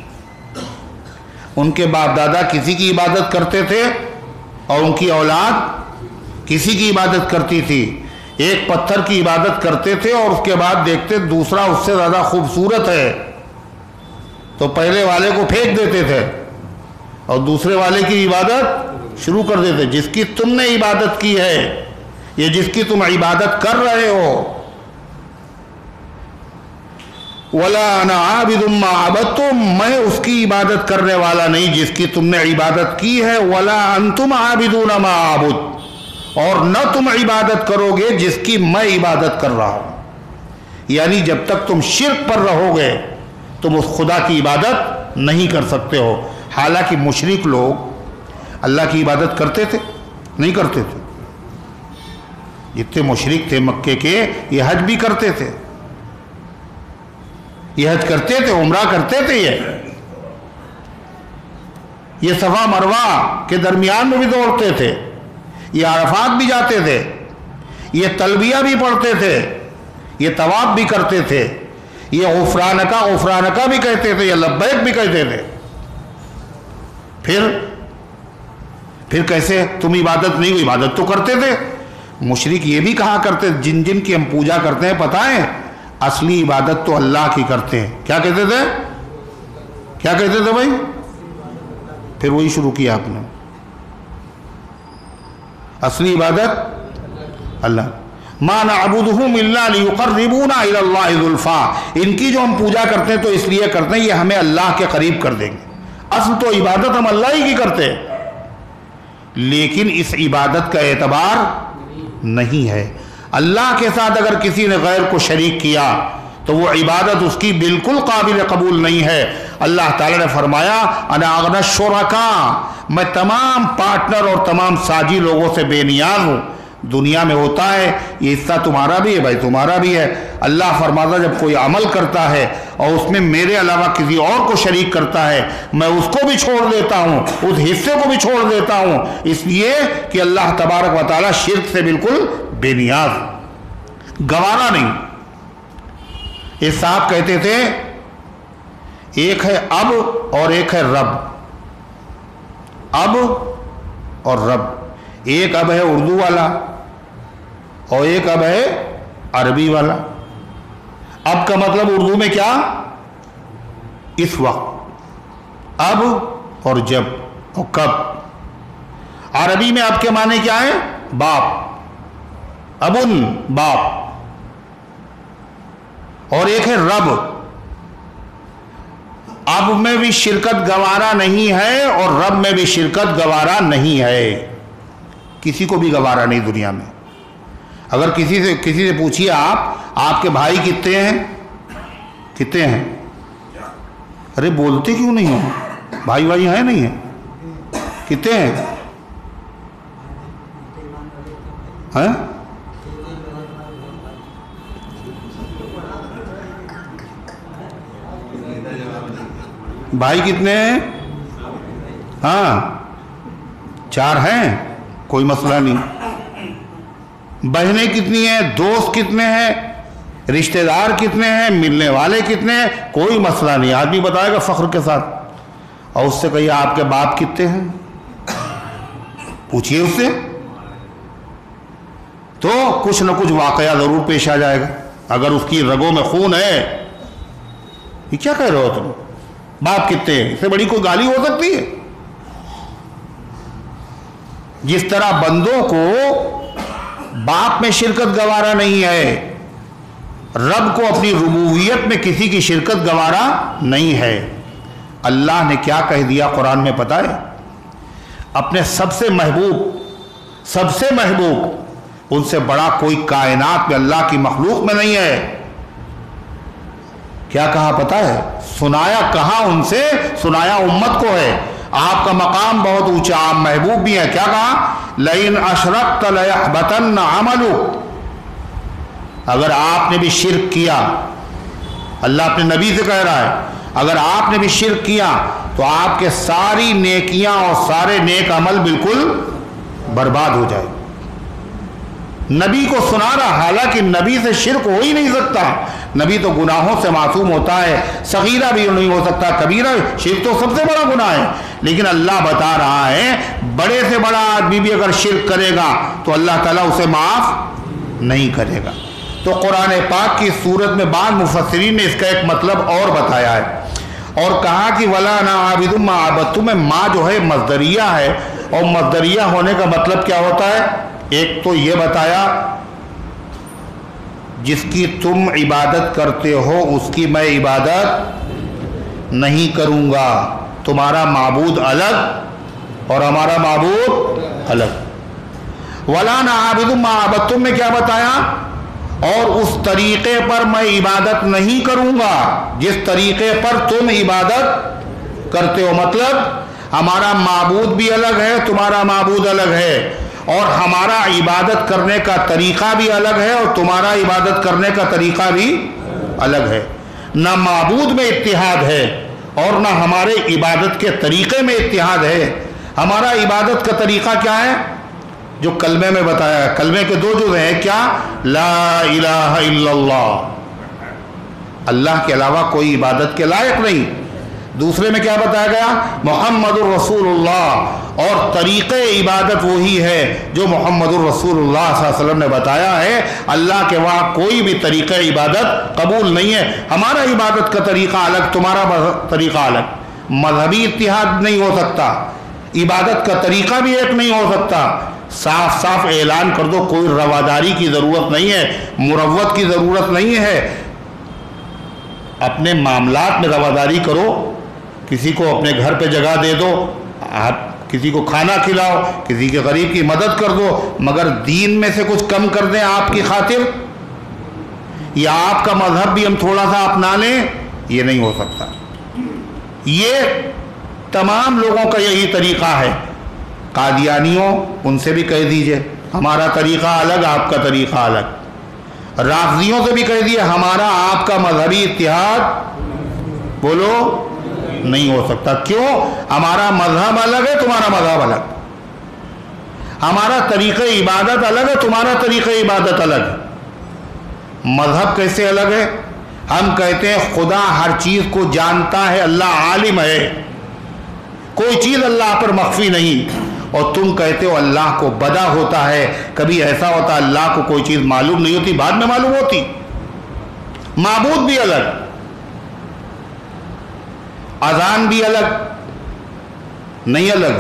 ان کے باپ دادا کسی کی عبادت کرتے تھے اور ان کی اولاد کسی کی عبادت کرتی تھی۔ ایک پتھر کی عبادت کرتے تھے اور اس کے بعد دیکھتے دوسرا اس سے زیادہ خوبصورت ہے تو پہلے والے کو پھینک دیتے تھے اور دوسرے والے کی عبادت شروع کر دیتے۔ جس کی تم نے عبادت کی ہے، یہ جس کی تم عبادت کر رہے ہو، وَلَا أَنَا عَابِدٌ مَّا عَبَدتُّمْ، میں اس کی عبادت کرنے والا نہیں جس کی تم نے عبادت کی ہے، وَلَا أَنْتُمْ عَابِدُونَ مَا أَعْبُدُ، اور نہ تم عبادت کرو گے جس کی میں عبادت کر رہا ہوں۔ یعنی جب تک تم شرک پر رہو گے تم اس خدا کی عبادت نہیں کر سکتے ہو۔ حالانکہ مشرک لوگ اللہ کی عبادت کرتے تھے؟ نہیں کرتے تھے۔ جتنے مشرک تھے مکے کے یہ حج بھی کرتے تھے، یہ حج کرتے تھے، عمرہ کرتے تھے، یہ صفا مروہ کے درمیان میں بھی دوڑتے تھے، یہ عرفات بھی جاتے تھے، یہ تلبیہ بھی پڑھتے تھے، یہ طواف بھی کرتے تھے، یہ غفرانکا بھی کہتے تھے، یہ لبیک بھی کہتے تھے۔ پھر کیسے تم عبادت نہیں، عبادت تو کرتے تھے؟ مشرک یہ بھی کہا کرتے جن جن کی ہم پوجا کرتے ہیں پتہ ہے اصلی عبادت تو اللہ کی کرتے ہیں. کیا کہتے تھے؟ کیا کہتے تھے بھائی؟ پھر وہی شروع کیا آپ نے، اصلی عبادت اللہ. ما نعبدہم الا لیقربونا الی اللہ زلفا، ان کی جو ہم پوجا کرتے ہیں تو اس لیے کرتے ہیں یہ ہمیں اللہ کے قریب کر دیں گے. اصل تو عبادت ہم اللہ ہی کی کرتے ہیں، لیکن اس عبادت کا اعتبار نہیں ہے. اللہ کے ساتھ اگر کسی نے غیر کو شریک کیا تو وہ عبادت اس کی بالکل قابل قبول نہیں ہے. اللہ تعالیٰ نے فرمایا انا اغنی الشرکاء، میں تمام پارٹنر اور تمام ساجی لوگوں سے بے نیاز ہوں. دنیا میں ہوتا ہے یہ حصہ تمہارا بھی ہے بھائی، تمہارا بھی ہے. اللہ فرماتا جب کوئی عمل کرتا ہے اور اس میں میرے علاوہ کسی اور کو شریک کرتا ہے میں اس کو بھی چھوڑ دیتا ہوں، اس حصے کو بھی چھوڑ دیتا ہوں، اس لیے کہ اللہ تبارک و تعالیٰ شرک سے بالکل بے نیاز، گوارا نہیں. یہ صاحب کہتے تھے ایک ہے اب اور ایک ہے رب. اب اور رب، ایک اب ہے اردو والا اور ایک اب ہے عربی والا. اب کا مطلب اردو میں کیا؟ اس وقت، اب اور جب اور کب. عربی میں اب کے معنی کیا ہے؟ باپ، ابن باپ. اور ایک ہے رب، اب میں بھی شرکت گوارا نہیں ہے اور رب میں بھی شرکت گوارا نہیں ہے. کسی کو بھی گوارا نہیں دنیا میں. اگر کسی سے پوچھیے آپ کے بھائی کتنے ہیں؟ کتنے ہیں؟ ارے بولتے کیوں نہیں ہو؟ بھائی ہیں نہیں ہیں؟ کتنے ہیں؟ ہیں؟ بھائی کتنے ہیں؟ ہاں 4 ہیں، کوئی مسئلہ نہیں. بہنیں کتنی ہیں؟ دوست کتنے ہیں؟ رشتہ دار کتنے ہیں؟ ملنے والے کتنے ہیں؟ کوئی مسئلہ نہیں. آدمی بتائے گا فخر کے ساتھ. اور اس سے کہیے آپ کے باپ کتنے ہیں؟ پوچھئے اس سے تو کچھ نہ کچھ واقعہ ضرور پیش آ جائے گا. اگر اس کی رگوں میں خون ہے. یہ کیا کہہ رہے ہو تم؟ باپ کتنے ہیں؟ اس سے بڑی کوئی گالی ہو سکتی ہے؟ جس طرح بندوں کو باپ میں شرکت گوارا نہیں ہے، رب کو اپنی ربوبیت میں کسی کی شرکت گوارا نہیں ہے. اللہ نے کیا کہہ دیا قرآن میں پتہ ہے؟ اپنے سب سے محبوب ان سے بڑا کوئی کائنات میں اللہ کی مخلوق میں نہیں ہے. کیا کہا پتہ ہے؟ سنایا کہاں ان سے؟ سنایا امت کو ہے. آپ کا مقام بہت اونچا، آپ محبوب بھی ہیں. کیا کہا؟ لئن اشرکت لیحبطن عملک، اگر آپ نے بھی شرک کیا، اللہ اپنے نبی سے کہہ رہا ہے اگر آپ نے بھی شرک کیا تو آپ کے ساری نیکیاں اور سارے نیک عمل بالکل برباد ہو جائے. نبی کو سنا رہا، حالانکہ نبی سے شرک ہو ہی نہیں سکتا. نبی تو گناہوں سے معصوم ہوتا ہے، صغیرہ بھی نہیں ہو سکتا، کبیرہ. شرک تو سب سے بڑا گناہ ہے. لیکن اللہ بتا رہا ہے بڑے سے بڑا آدمی بھی اگر شرک کرے گا تو اللہ تعالیٰ اسے معاف نہیں کرے گا. تو قرآن پاک کی صورت میں بعض مفسرین نے اس کا ایک مطلب اور بتایا ہے اور کہا کہ وَلَا نَعَابِدُ مَا عَبَدْتُم میں ما جو ہے مصدریہ ہے. اور مصدریہ ہونے کا مطلب کیا ہوتا ہے؟ ایک تو یہ بتایا جس کی تم عبادت کرتے ہو اس کی میں عبادت نہیں کروں گا. تمہارا معبود الگ اور ہمارا معبود الگ. وَلَا نَعَابِدُ مَا عَبَدْتُم میں کیا بتایا؟ اور اس طریقے پر میں عبادت نہیں کروں گا جس طریقے پر تم عبادت کرتے ہو. مطلب ہمارا معبود بھی الگ ہے، تمہارا معبود الگ ہے، اور ہمارا عبادت کرنے کا طریقہ بھی الگ ہے اور تمہارا عبادت کرنے کا طریقہ بھی الگ ہے. نہ معبود میں اتحاد ہے اور نہ ہمارے عبادت کے طریقے میں اتحاد ہے. ہمارا عبادت کا طریقہ کیا ہے؟ جو کلمے میں بتایا ہے. کلمے کے 2 جزء ہیں. کیا؟ لا الہ الا اللہ، اللہ کے علاوہ کوئی عبادت کے لائق نہیں. دوسرے میں کیا بتایا گیا؟ محمد الرسول اللہ، اور طریقہ عبادت وہی ہے جو محمد الرسول اللہ صلی اللہ علیہ وسلم نے بتایا ہے۔ اللہ کے وہاں کوئی بھی طریقہ عبادت قبول نہیں ہے۔ ہمارا عبادت کا طریقہ الگ، تمہارا طریقہ الگ، مذہبی اتحاد نہیں ہو سکتا، عبادت کا طریقہ بھی ایک نہیں ہو سکتا۔ صاف صاف اعلان کر دو، کوئی رواداری کی ضرورت نہیں ہے، مروت کی ضرورت نہیں ہے۔ اپنے معاملات میں رواداری کرو، کسی کو اپنے گھر پہ جگہ دے دو، کسی کو کھانا کھلاؤ، کسی کے غریب کی مدد کر دو، مگر دین میں سے کچھ کم کر دیں آپ کی خاطر، یا آپ کا مذہب بھی ہم تھوڑا سا اپنا لیں، یہ نہیں ہو سکتا۔ یہ تمام لوگوں کا یہی طریقہ ہے۔ قادیانیوں، ان سے بھی کہہ دیجئے ہمارا طریقہ الگ، آپ کا طریقہ الگ۔ رافضیوں سے بھی کہہ دیجئے ہمارا آپ کا مذہبی اتحاد بولو نہیں ہو سکتا۔ کیوں؟ ہمارا مذہب الگ ہے، تمہارا مذہب الگ، ہمارا طریقہ عبادت الگ ہے، تمہارا طریقہ عبادت الگ ہے۔ مذہب کیسے الگ ہے؟ ہم کہتے ہیں خدا ہر چیز کو جانتا ہے، اللہ عالم ہے، کوئی چیز اللہ پر مخفی نہیں، اور تم کہتے ہو اللہ کو بدا ہوتا ہے۔ کبھی ایسا ہوتا ہے اللہ کو کوئی چیز معلوم نہیں ہوتی، بعد میں معلوم ہوتی۔ معبود بھی الگ، اذان بھی الگ نہیں، الگ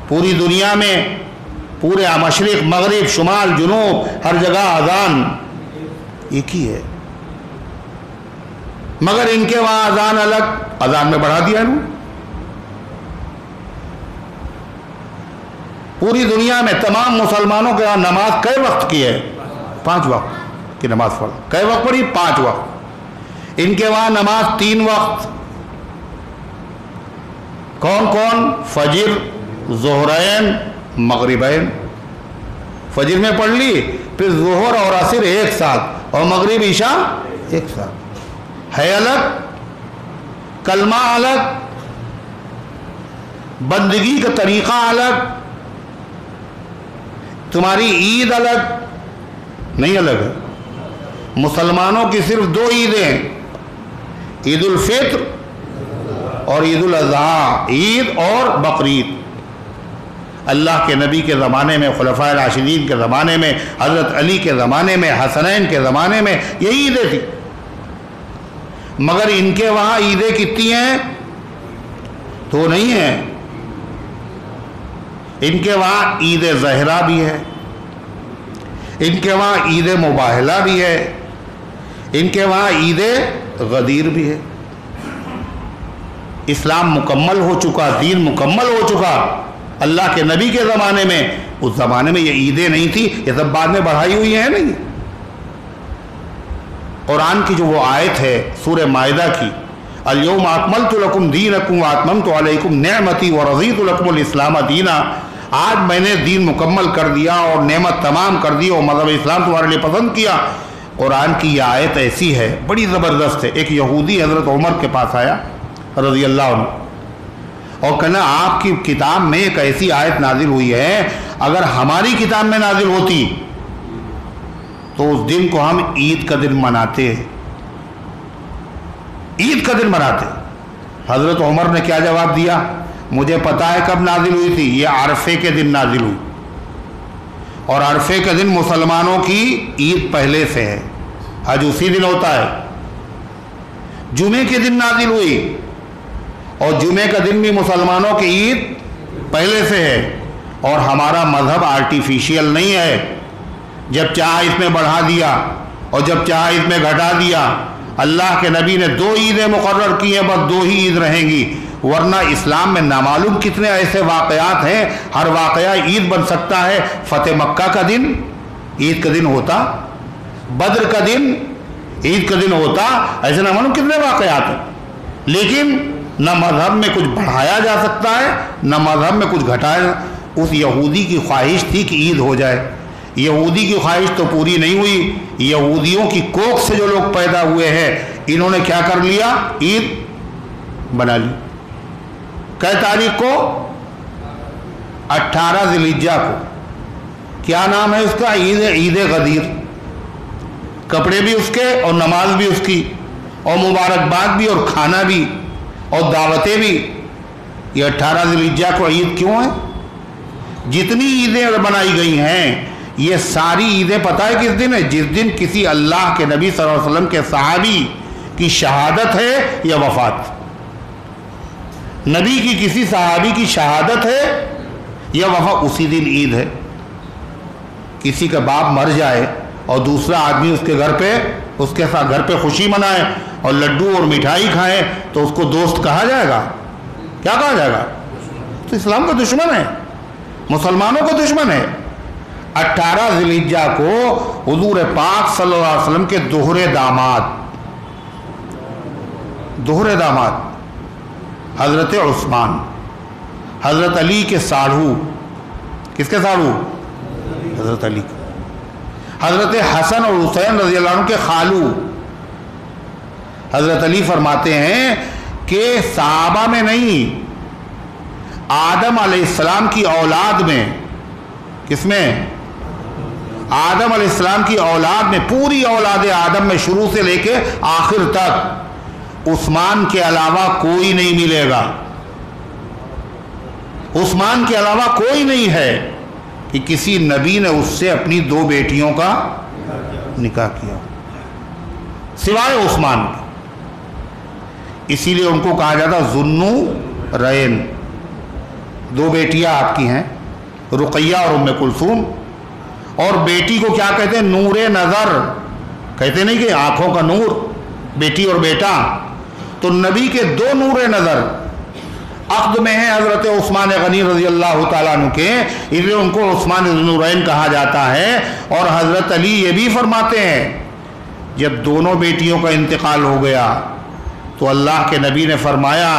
پوری دنیا میں، پورے مشرق مغرب شمال جنوب ہر جگہ اذان ایک ہی ہے، مگر ان کے وہاں اذان الگ، اذان میں بڑھا دیا انہوں۔ پوری دنیا میں تمام مسلمانوں کے یہاں نماز کئی وقت کی ہے؟ 5 وقت کی نماز پڑھ، کئی وقت پڑھی؟ 5 وقت۔ ان کے وہاں نماز 3 وقت، کون کون؟ فجر، ظہرین، مغربین۔ فجر میں پڑھ لی، پھر ظہر اور عصر ایک ساتھ، اور مغرب عشاء ایک ساتھ۔ ہے الگ، کلمہ الگ، بندگی کا طریقہ الگ، تمہاری عید الگ نہیں، الگ ہے۔ مسلمانوں کی صرف 2 عیدیں، عید الفطر اور عید الاضحیٰ، عید اور بقرعید۔ اللہ کے نبی کے زمانے میں، خلفائے راشدین کے زمانے میں، حضرت علی کے زمانے میں، حسنین کے زمانے میں یہی عیدیں تھیں، مگر ان کے وہاں عیدیں کتنی ہیں؟ 2 نہیں ہیں۔ ان کے وہاں عید زہرہ بھی ہے، ان کے وہاں عید مباہلہ بھی ہے، ان کے وہاں عید غدیر بھی ہے۔ اسلام مکمل ہو چکا، دین مکمل ہو چکا اللہ کے نبی کے زمانے میں۔ اس زمانے میں یہ عیدیں نہیں تھی، یہ سب بعد میں بڑھائی ہوئی ہیں نہیں۔ قرآن کی جو وہ آیت ہے سورہ مائدہ کی، الیوم اکملت لکم دینکم واتممت علیکم نعمتی ورضیت لکم الاسلام دینا، آج میں نے دین مکمل کر دیا اور نعمت تمام کر دی اور مذہب اسلام تمہارے لیے پسند کیا۔ قرآن کی یہ آیت ایسی ہے، بڑی زبردست ہے۔ ایک یہودی حضرت عمر کے پاس آیا رضی اللہ عنہ، اور کہنا آپ کی کتاب میں ایک ایسی آیت نازل ہوئی ہے، اگر ہماری کتاب میں نازل ہوتی تو اس دن کو ہم عید کا دن مناتے، عید کا دن مناتے۔ حضرت عمر نے کیا جواب دیا؟ مجھے پتا ہے کب نازل ہوئی تھی، یہ عرفے کے دن نازل ہوئی، اور عرفے کے دن مسلمانوں کی عید پہلے سے ہے، حج اسی دن ہوتا ہے۔ جمعے کے دن نازل ہوئی، اور جمعے کا دن بھی مسلمانوں کی عید پہلے سے ہے، اور ہمارا مذہب آرٹیفیشیل نہیں ہے، جب چاہا اس میں بڑھا دیا اور جب چاہا اس میں گھٹا دیا۔ اللہ کے نبی نے 2 عیدیں مقرر کی ہیں، بس 2 ہی عید رہیں گی، ورنہ اسلام میں نامعلوم کتنے ایسے واقعات ہیں، ہر واقعہ عید بن سکتا ہے۔ فتح مکہ کا دن عید کا دن ہوتا، بدر کا دن عید کا دن ہوتا، ایسے نامعلوم کتنے واقعات ہیں، لیکن نہ مذہب میں کچھ بڑھایا جا سکتا ہے نہ مذہب میں کچھ گھٹایا۔ اس یہودی کی خواہش تھی کہ عید ہو جائے، یہودی کی خواہش تو پوری نہیں ہوئی۔ یہودیوں کی کوکھ سے جو لوگ پیدا ہوئے ہیں، انہوں نے کیا کر لیا؟ عید بنا لی۔ کئی تاریخ کو؟ 18 ذی الحجہ کو۔ کیا نام ہے اس کا؟ عید غدیر۔ کپڑے بھی اس کے اور نماز بھی اس کی اور مبارکباد بھی اور کھانا بھی۔ اور دعوتیں بھی. یہ 18 ذی الحجہ کو عید کیوں ہے؟ جتنی عیدیں بنائی گئی ہیں یہ ساری عیدیں پتہ ہے کس دن ہے؟ جس دن کسی اللہ کے نبی صلی اللہ علیہ وسلم کے صحابی کی شہادت ہے یا وفات. نبی کی کسی صحابی کی شہادت ہے یا وفات، اسی دن عید ہے. کسی کا باپ مر جائے اور دوسرا آدمی اس کے گھر پہ اس کے ساتھ گھر پہ خوشی منائے اور لڈو اور مٹھائی کھائے تو اس کو دوست کہا جائے گا؟ کیا کہا جائے گا؟ تو اسلام کا دشمن ہے، مسلمانوں کا دشمن ہے. 18 ذی الحجہ کو حضور پاک صلی اللہ علیہ وسلم کے دوہرے داماد حضرت عثمان، حضرت علی کے ساڑھو، کس کے ساڑھو؟ حضرت علی کے. حضرت حسن اور حسین رضی اللہ عنہ کے خالو. حضرت علی فرماتے ہیں کہ صحابہ میں نہیں، آدم علیہ السلام کی اولاد میں. کس میں؟ آدم علیہ السلام کی اولاد میں، پوری اولاد آدم میں شروع سے لے کے آخر تک عثمان کے علاوہ کوئی نہیں ملے گا. عثمان کے علاوہ کوئی نہیں ہے کہ کسی نبی نے اس سے اپنی 2 بیٹیوں کا نکاح کیا سوائے عثمان کے. اسی لیے ان کو کہا جاتا ذو رین. 2 بیٹیاں آپ کی ہیں، رقیہ اور ام کلثوم. اور بیٹی کو کیا کہتے ہیں؟ نور نظر. کہتے نہیں کہ آنکھوں کا نور، بیٹی اور بیٹا. تو نبی کے 2 نور نظر عقد میں ہیں حضرت عثمان غنی رضی اللہ تعالیٰ عنہ کے، اس لیے ان کو عثمان ذوالنورین کہا جاتا ہے. اور حضرت علی یہ بھی فرماتے ہیں جب دونوں بیٹیوں کا انتقال ہو گیا تو اللہ کے نبی نے فرمایا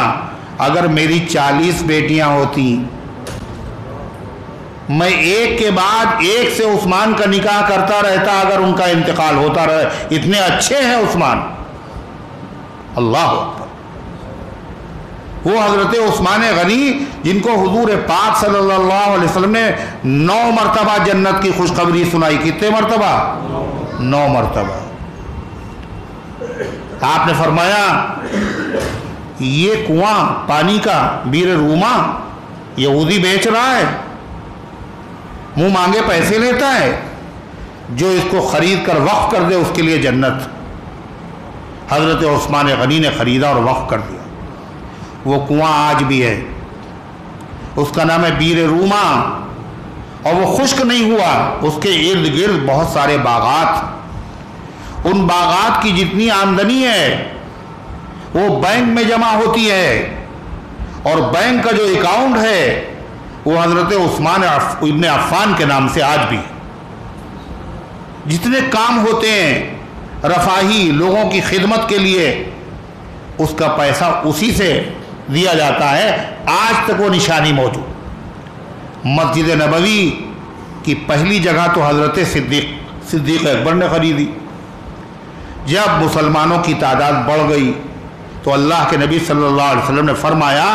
اگر میری 40 بیٹیاں ہوتی، میں ایک کے بعد ایک سے عثمان کا نکاح کرتا رہتا اگر ان کا انتقال ہوتا رہے. اتنے اچھے ہیں عثمان. اللہ اکبر. وہ حضرت عثمان غنی جن کو حضور پاک صلی اللہ علیہ وسلم نے 9 مرتبہ جنت کی خوشخبری سنائی. کتنے مرتبہ؟ 9 مرتبہ. آپ نے فرمایا یہ کنواں پانی کا بیر روما یہودی بیچ رہا ہے، منہ مانگے پیسے لیتا ہے، جو اس کو خرید کر وقف کر دے اس کے لیے جنت. حضرت عثمان غنی نے خریدا اور وقف کر دیا. وہ کنواں آج بھی ہے، اس کا نام ہے بیر روما. اور وہ خشک نہیں ہوا، اس کے ارد گرد بہت سارے باغات. ان باغات کی جتنی آمدنی ہے وہ بینک میں جمع ہوتی ہے، اور بینک کا جو اکاؤنٹ ہے وہ حضرت عثمان ابن عفان کے نام سے آج بھی. جتنے کام ہوتے ہیں رفاہی لوگوں کی خدمت کے لیے اس کا پیسہ اسی سے دیا جاتا ہے. آج تک وہ نشانی موجود. مسجد نبوی کی پہلی جگہ تو حضرت صدیق اکبر نے خریدی. جب مسلمانوں کی تعداد بڑھ گئی تو اللہ کے نبی صلی اللہ علیہ وسلم نے فرمایا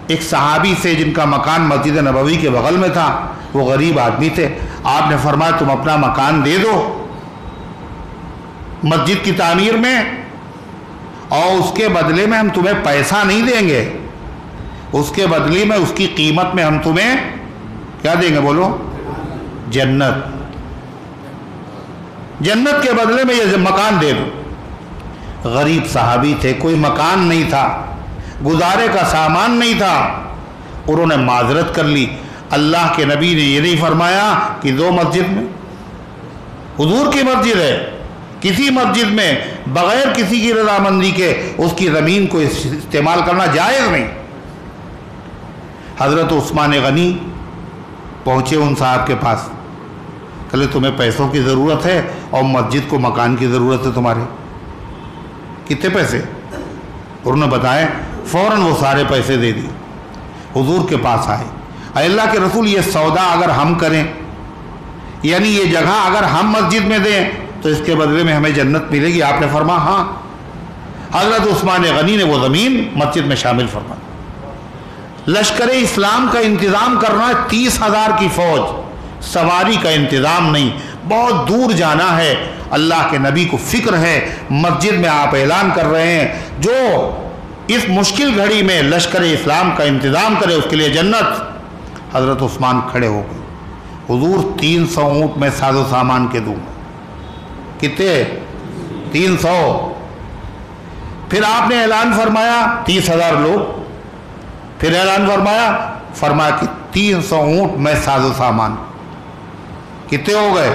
ایک صحابی سے جن کا مکان مسجد نبوی کے بغل میں تھا، وہ غریب آدمی تھے، آپ نے فرمایا تم اپنا مکان دے دو مسجد کی تعمیر میں، اور اس کے بدلے میں ہم تمہیں پیسہ نہیں دیں گے، اس کے بدلے میں اس کی قیمت میں ہم تمہیں کیا دیں گے؟ بولو. جنت. جنت کے بدلے میں یہ مکان دے دو. غریب صحابی تھے، کوئی مکان نہیں تھا، گزارے کا سامان نہیں تھا. انہوں نے معذرت کر لی. اللہ کے نبی نے یہ نہیں فرمایا کہ دو مسجد میں، حضور کی مسجد ہے، کسی مسجد میں بغیر کسی کی رضامندی کے اس کی زمین کو استعمال کرنا جائز نہیں. حضرت عثمان غنی پہنچے ان صاحب کے پاس، کہلے تمہیں پیسوں کی ضرورت ہے اور مسجد کو مکان کی ضرورت ہے تمہارے، کتنے پیسے؟ انہوں نے بتائے. فوراً وہ سارے پیسے دے دی. حضور کے پاس آئے، اے اللہ کے رسول یہ سودا اگر ہم کریں، یعنی یہ جگہ اگر ہم مسجد میں دیں تو اس کے بدلے میں ہمیں جنت ملے گی؟ آپ نے فرمایا ہاں. حضرت عثمان غنی نے وہ زمین مسجد میں شامل فرما. لشکر اسلام کا انتظام کرنا ہے، 30,000 کی فوج، سواری کا انتظام نہیں، بہت دور جانا ہے. اللہ کے نبی کو فکر ہے، مسجد میں آپ اعلان کر رہے ہیں جو اس مشکل گھڑی میں لشکر اسلام کا انتظام کرے، اس کے لیے جنت۔ حضرت عثمان کھڑے ہو گئے، حضور 300 اونٹ میں ساز و سامان کے دوں گا۔ کتنے؟ 300۔ پھر آپ نے اعلان فرمایا 30,000 لوگ، پھر اعلان فرمایا کہ 300 اونٹ میں ساز و سامان۔ کتنے ہو گئے؟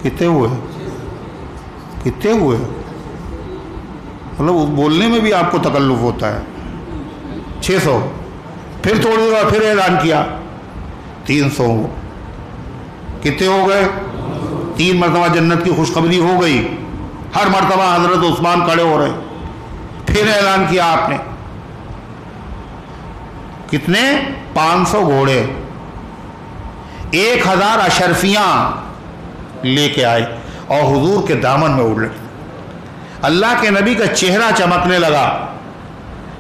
کتنے ہوئے؟ مطلب بولنے میں بھی آپ کو تکلف ہوتا ہے۔ 600۔ پھر تھوڑی دیر بعد پھر اعلان کیا 300 اونٹ۔ کتنے ہو گئے؟ 3 مرتبہ جنت کی خوشخبری ہو گئی، ہر مرتبہ حضرت عثمان کھڑے ہو رہے۔ پھر اعلان کیا آپ نے، کتنے؟ 500 گھوڑے، 1000 اشرفیاں لے کے آئے اور حضور کے دامن میں اڑ لگے۔ اللہ کے نبی کا چہرہ چمکنے لگا،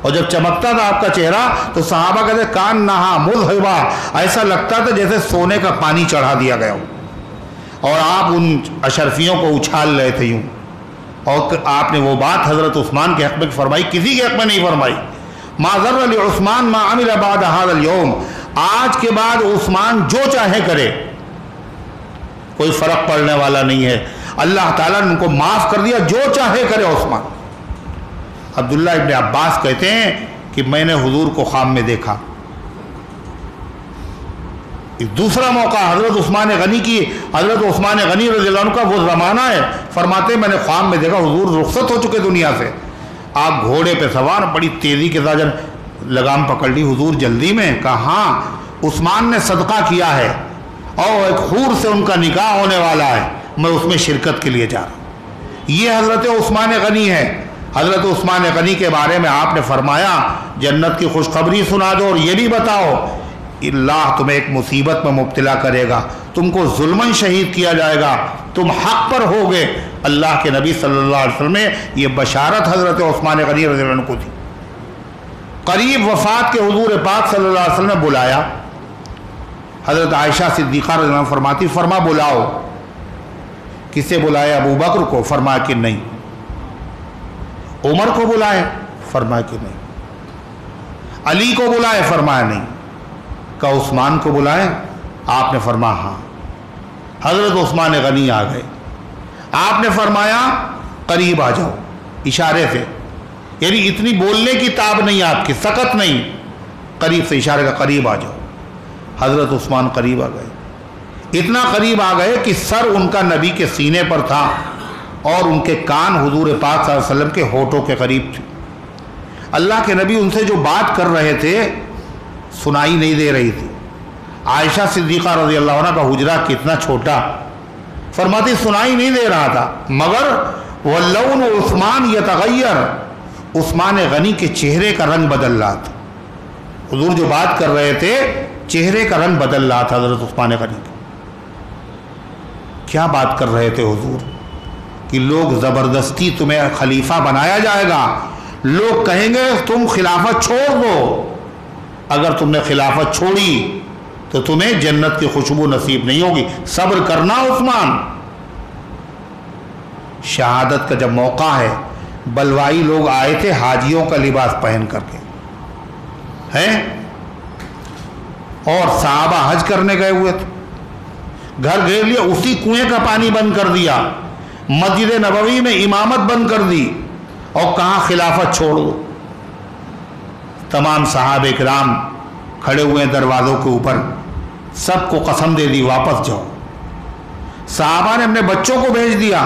اور جب چمکتا تھا آپ کا چہرہ تو صحابہ کہتے کان نہا مذہبا، ایسا لگتا تھا جیسے سونے کا پانی چڑھا دیا گیا ہو، اور آپ ان اشرفیوں کو اچھال رہے تھے یوں۔ اور آپ نے وہ بات حضرت عثمان کے حق میں فرمائی، کسی کے حق میں نہیں فرمائی۔ ما ضر لعثمان ما عمل بعد هذا اليوم، آج کے بعد عثمان جو چاہے کرے، کوئی فرق پڑنے والا نہیں ہے۔ اللہ تعالیٰ نے ان کو معاف کر دیا، جو چاہے کرے عثمان۔ عبداللہ ابن عباس کہتے ہیں کہ میں نے حضور کو خواب میں دیکھا۔ دوسرا موقع حضرت عثمان غنی رضی اللہ عنہ کا وہ زمانہ ہے، فرماتے ہیں میں نے خواب میں دیکھا حضور رخصت ہو چکے دنیا سے، آپ گھوڑے پہ سوار، بڑی تیزی کے ساتھ لگام پکڑ لی، حضور جلدی میں؟ کہا ہاں، عثمان نے صدقہ کیا ہے اور ایک حور سے ان کا نکاح ہونے والا ہے، میں اس میں شرکت کے لیے جا رہا ہوں۔ یہ حضرت عثمان غنی ہے۔ حضرت عثمان غنی کے بارے میں آپ نے فرمایا جنت کی خوشخبری سنا دو، اور یہ بھی بتاؤ اللہ تمہیں ایک مصیبت میں مبتلا کرے گا، تم کو ظلماً شہید کیا جائے گا، تم حق پر ہوگے۔ اللہ کے نبی صلی اللہ علیہ وسلم نے یہ بشارت حضرت عثمان غنی رضی اللہ عنہ کو دی۔ قریب وفات کے حضور پاک صلی اللہ علیہ وسلم نے بلایا، حضرت عائشہ صدیقہ رضی اللہ عنہ فرماتی، فرما بلاؤ۔ کسے بلایا؟ ابو بکر کو؟ فرمایا کہ نہیں۔ عمر کو بلائے؟ فرمایا کہ نہیں۔ علی کو بلائے؟ فرمایا نہیں۔ کہ عثمان کو بلائے؟ آپ نے فرمایا ہاں۔ حضرت عثمان غنی آ گئے، آپ نے فرمایا قریب آ جاؤ، اشارے سے، یعنی اتنی بولنے کی تاب نہیں آپ کی، سکت نہیں، قریب سے اشارے کا قریب آ جاؤ۔ حضرت عثمان قریب آ گئے، اتنا قریب آ گئے کہ سر ان کا نبی کے سینے پر تھا اور ان کے کان حضور پاک صلی اللہ علیہ وسلم کے ہونٹوں کے قریب تھے۔ اللہ کے نبی ان سے جو بات کر رہے تھے سنائی نہیں دے رہی تھی۔ عائشہ صدیقہ رضی اللہ عنہ کا حجرہ کتنا چھوٹا، فرماتی سنائی نہیں دے رہا تھا، مگر واللون عثمان یتغیر، عثمان غنی کے چہرے کا رنگ بدل رہا تھا۔ حضور جو بات کر رہے تھے چہرے کا رنگ بدل رہا تھا حضرت عثمان غنی کا۔ کیا بات کر رہے تھے حضور کہ لوگ زبردستی تمہیں خلیفہ بنایا جائے گا، لوگ کہیں گے تم خلافت چھوڑ دو، اگر تم نے خلافت چھوڑی تو تمہیں جنت کی خوشبو نصیب نہیں ہوگی، صبر کرنا عثمان۔ شہادت کا جب موقع ہے، بلوائی لوگ آئے تھے حاجیوں کا لباس پہن کر کے ہیں، اور صحابہ حج کرنے گئے ہوئے تھے، گھر گھیر لیا، اسی کنویں کا پانی بند کر دیا، مسجد نبوی میں امامت بند کر دی، اور کہاں خلافت چھوڑ دو۔ تمام صحابہ کرام کھڑے ہوئے دروازوں کے اوپر، سب کو قسم دے دی واپس جاؤ۔ صحابہ نے اپنے بچوں کو بھیج دیا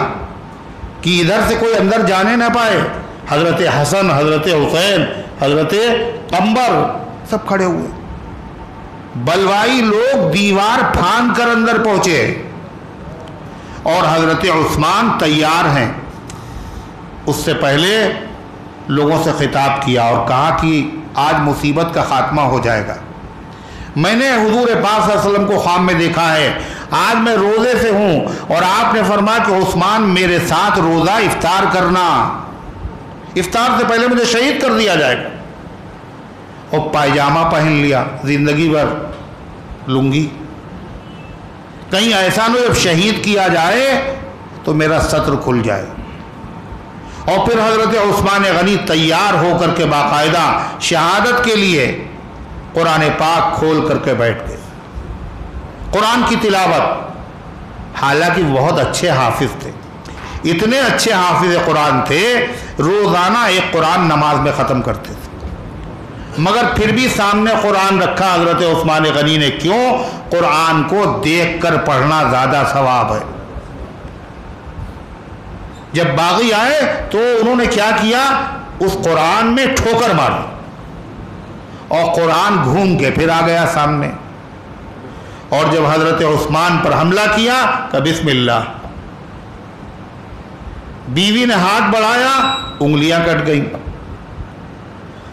کہ ادھر سے کوئی اندر جانے نہ پائے، حضرت حسن، حضرت حسین، حضرت قمبر سب کھڑے ہوئے۔ بلوائی لوگ دیوار پھاند کر اندر پہنچے، اور حضرت عثمان تیار ہیں۔ اس سے پہلے لوگوں سے خطاب کیا اور کہا کہ آج مصیبت کا خاتمہ ہو جائے گا، میں نے حضور پاک صلی اللہ علیہ وسلم کو خواب میں دیکھا ہے، آج میں روزے سے ہوں، اور آپ نے فرمایا کہ عثمان میرے ساتھ روزہ افطار کرنا، افطار سے پہلے مجھے شہید کر دیا جائے گا۔ اور پائجامہ پہن لیا زندگی بھر، لنگی، کہیں ایسا نہ جب شہید کیا جائے تو میرا سطر کھل جائے۔ اور پھر حضرت عثمان غنی تیار ہو کر کے باقاعدہ شہادت کے لیے قرآن پاک کھول کر کے بیٹھ گئے، قرآن کی تلاوت۔ حالانکہ بہت اچھے حافظ تھے، اتنے اچھے حافظ قرآن تھے، روزانہ ایک قرآن نماز میں ختم کرتے تھے، مگر پھر بھی سامنے قرآن رکھا حضرت عثمان غنی نے۔ کیوں؟ قرآن کو دیکھ کر پڑھنا زیادہ ثواب ہے۔ جب باغی آئے تو انہوں نے کیا کیا؟ اس قرآن میں ٹھوکر ماری اور قرآن گھوم کے پھر آ گیا سامنے۔ اور جب حضرت عثمان پر حملہ کیا کہ بسم اللہ، بیوی نے ہاتھ بڑھایا، انگلیاں کٹ گئیں۔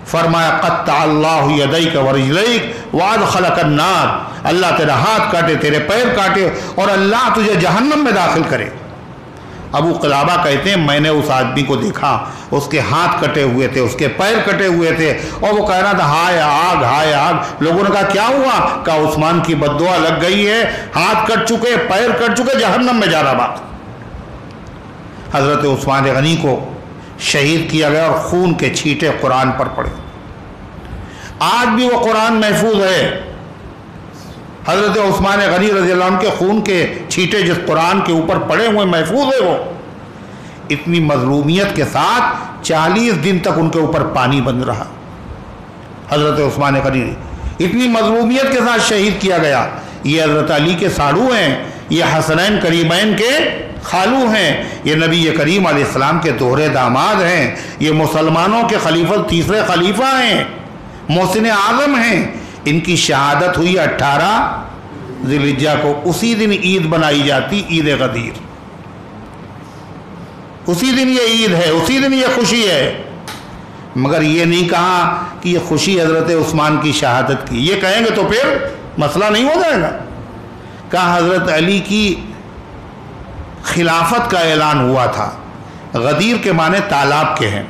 فرمایا قطع اللہ یدیک ورجلیک وادخلک النار، اللہ تیرا ہاتھ کاٹے، تیرے پیر کاٹے، اور اللہ تجھے جہنم میں داخل کرے۔ ابو قلابہ کہتے ہیں میں نے اس آدمی کو دیکھا، اس کے ہاتھ کٹے ہوئے تھے، اس کے پیر کٹے ہوئے تھے، اور وہ کہہ رہا تھا ہائے آگ ہائے آگ۔ لوگوں نے کہا کیا ہوا؟ کہا عثمان کی بد دعا لگ گئی ہے، ہاتھ کٹ چکے، پیر کٹ چکے، جہنم میں جا رہا بات۔ حضرت عثمان غنی کو شہید کیا گیا اور خون کے چھینٹے قرآن پر پڑے۔ آج بھی وہ قرآن محفوظ ہے۔ حضرت عثمان غنی رضی اللہ عنہ کے خون کے چھینٹے جس قرآن کے اوپر پڑے ہوئے محفوظ ہے۔ وہ اتنی مظلومیت کے ساتھ 40 دن تک ان کے اوپر پانی بند رہا۔ حضرت عثمان غنی اتنی مظلومیت کے ساتھ شہید کیا گیا۔ یہ حضرت علی کے ساڑو ہیں، یہ حسنین کریمین کے خالو ہیں، یہ نبی کریم علیہ السلام کے دوہرے داماد ہیں، یہ مسلمانوں کے خلیفہ تیسرے خلیفہ ہیں، محسن اعظم ہیں۔ ان کی شہادت ہوئی 18 ذی الحجہ کو۔ اسی دن عید بنائی جاتی، عید غدیر۔ اسی دن یہ عید ہے، اسی دن یہ خوشی ہے۔ مگر یہ نہیں کہا کہ یہ خوشی حضرت عثمان کی شہادت کی، یہ کہیں گے تو پھر مسئلہ نہیں ہو جائے گا۔ کہا حضرت علی کی خلافت کا اعلان ہوا تھا۔ غدیر کے معنی تالاب کے ہیں۔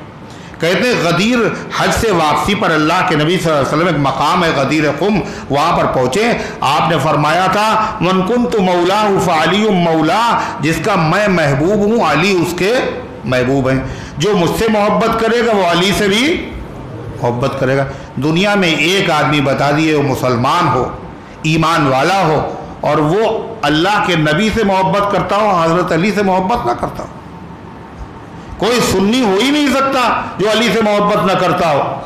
کہتے ہیں غدیر حج سے واپسی پر اللہ کے نبی صلی اللہ علیہ وسلم ایک مقام ہے غدیر قم، وہاں پر پہنچے۔ آپ نے فرمایا تھا من کنت مولا فعلی مولا، جس کا میں محبوب ہوں علی اس کے محبوب ہیں۔ جو مجھ سے محبت کرے گا وہ علی سے بھی محبت کرے گا۔ دنیا میں ایک آدمی بتا دیے وہ مسلمان ہو، ایمان والا ہو، اور وہ اللہ کے نبی سے محبت کرتا ہو، حضرت علی سے محبت نہ کرتا ہو۔ کوئی سنی ہو ہی نہیں سکتا جو علی سے محبت نہ کرتا ہو۔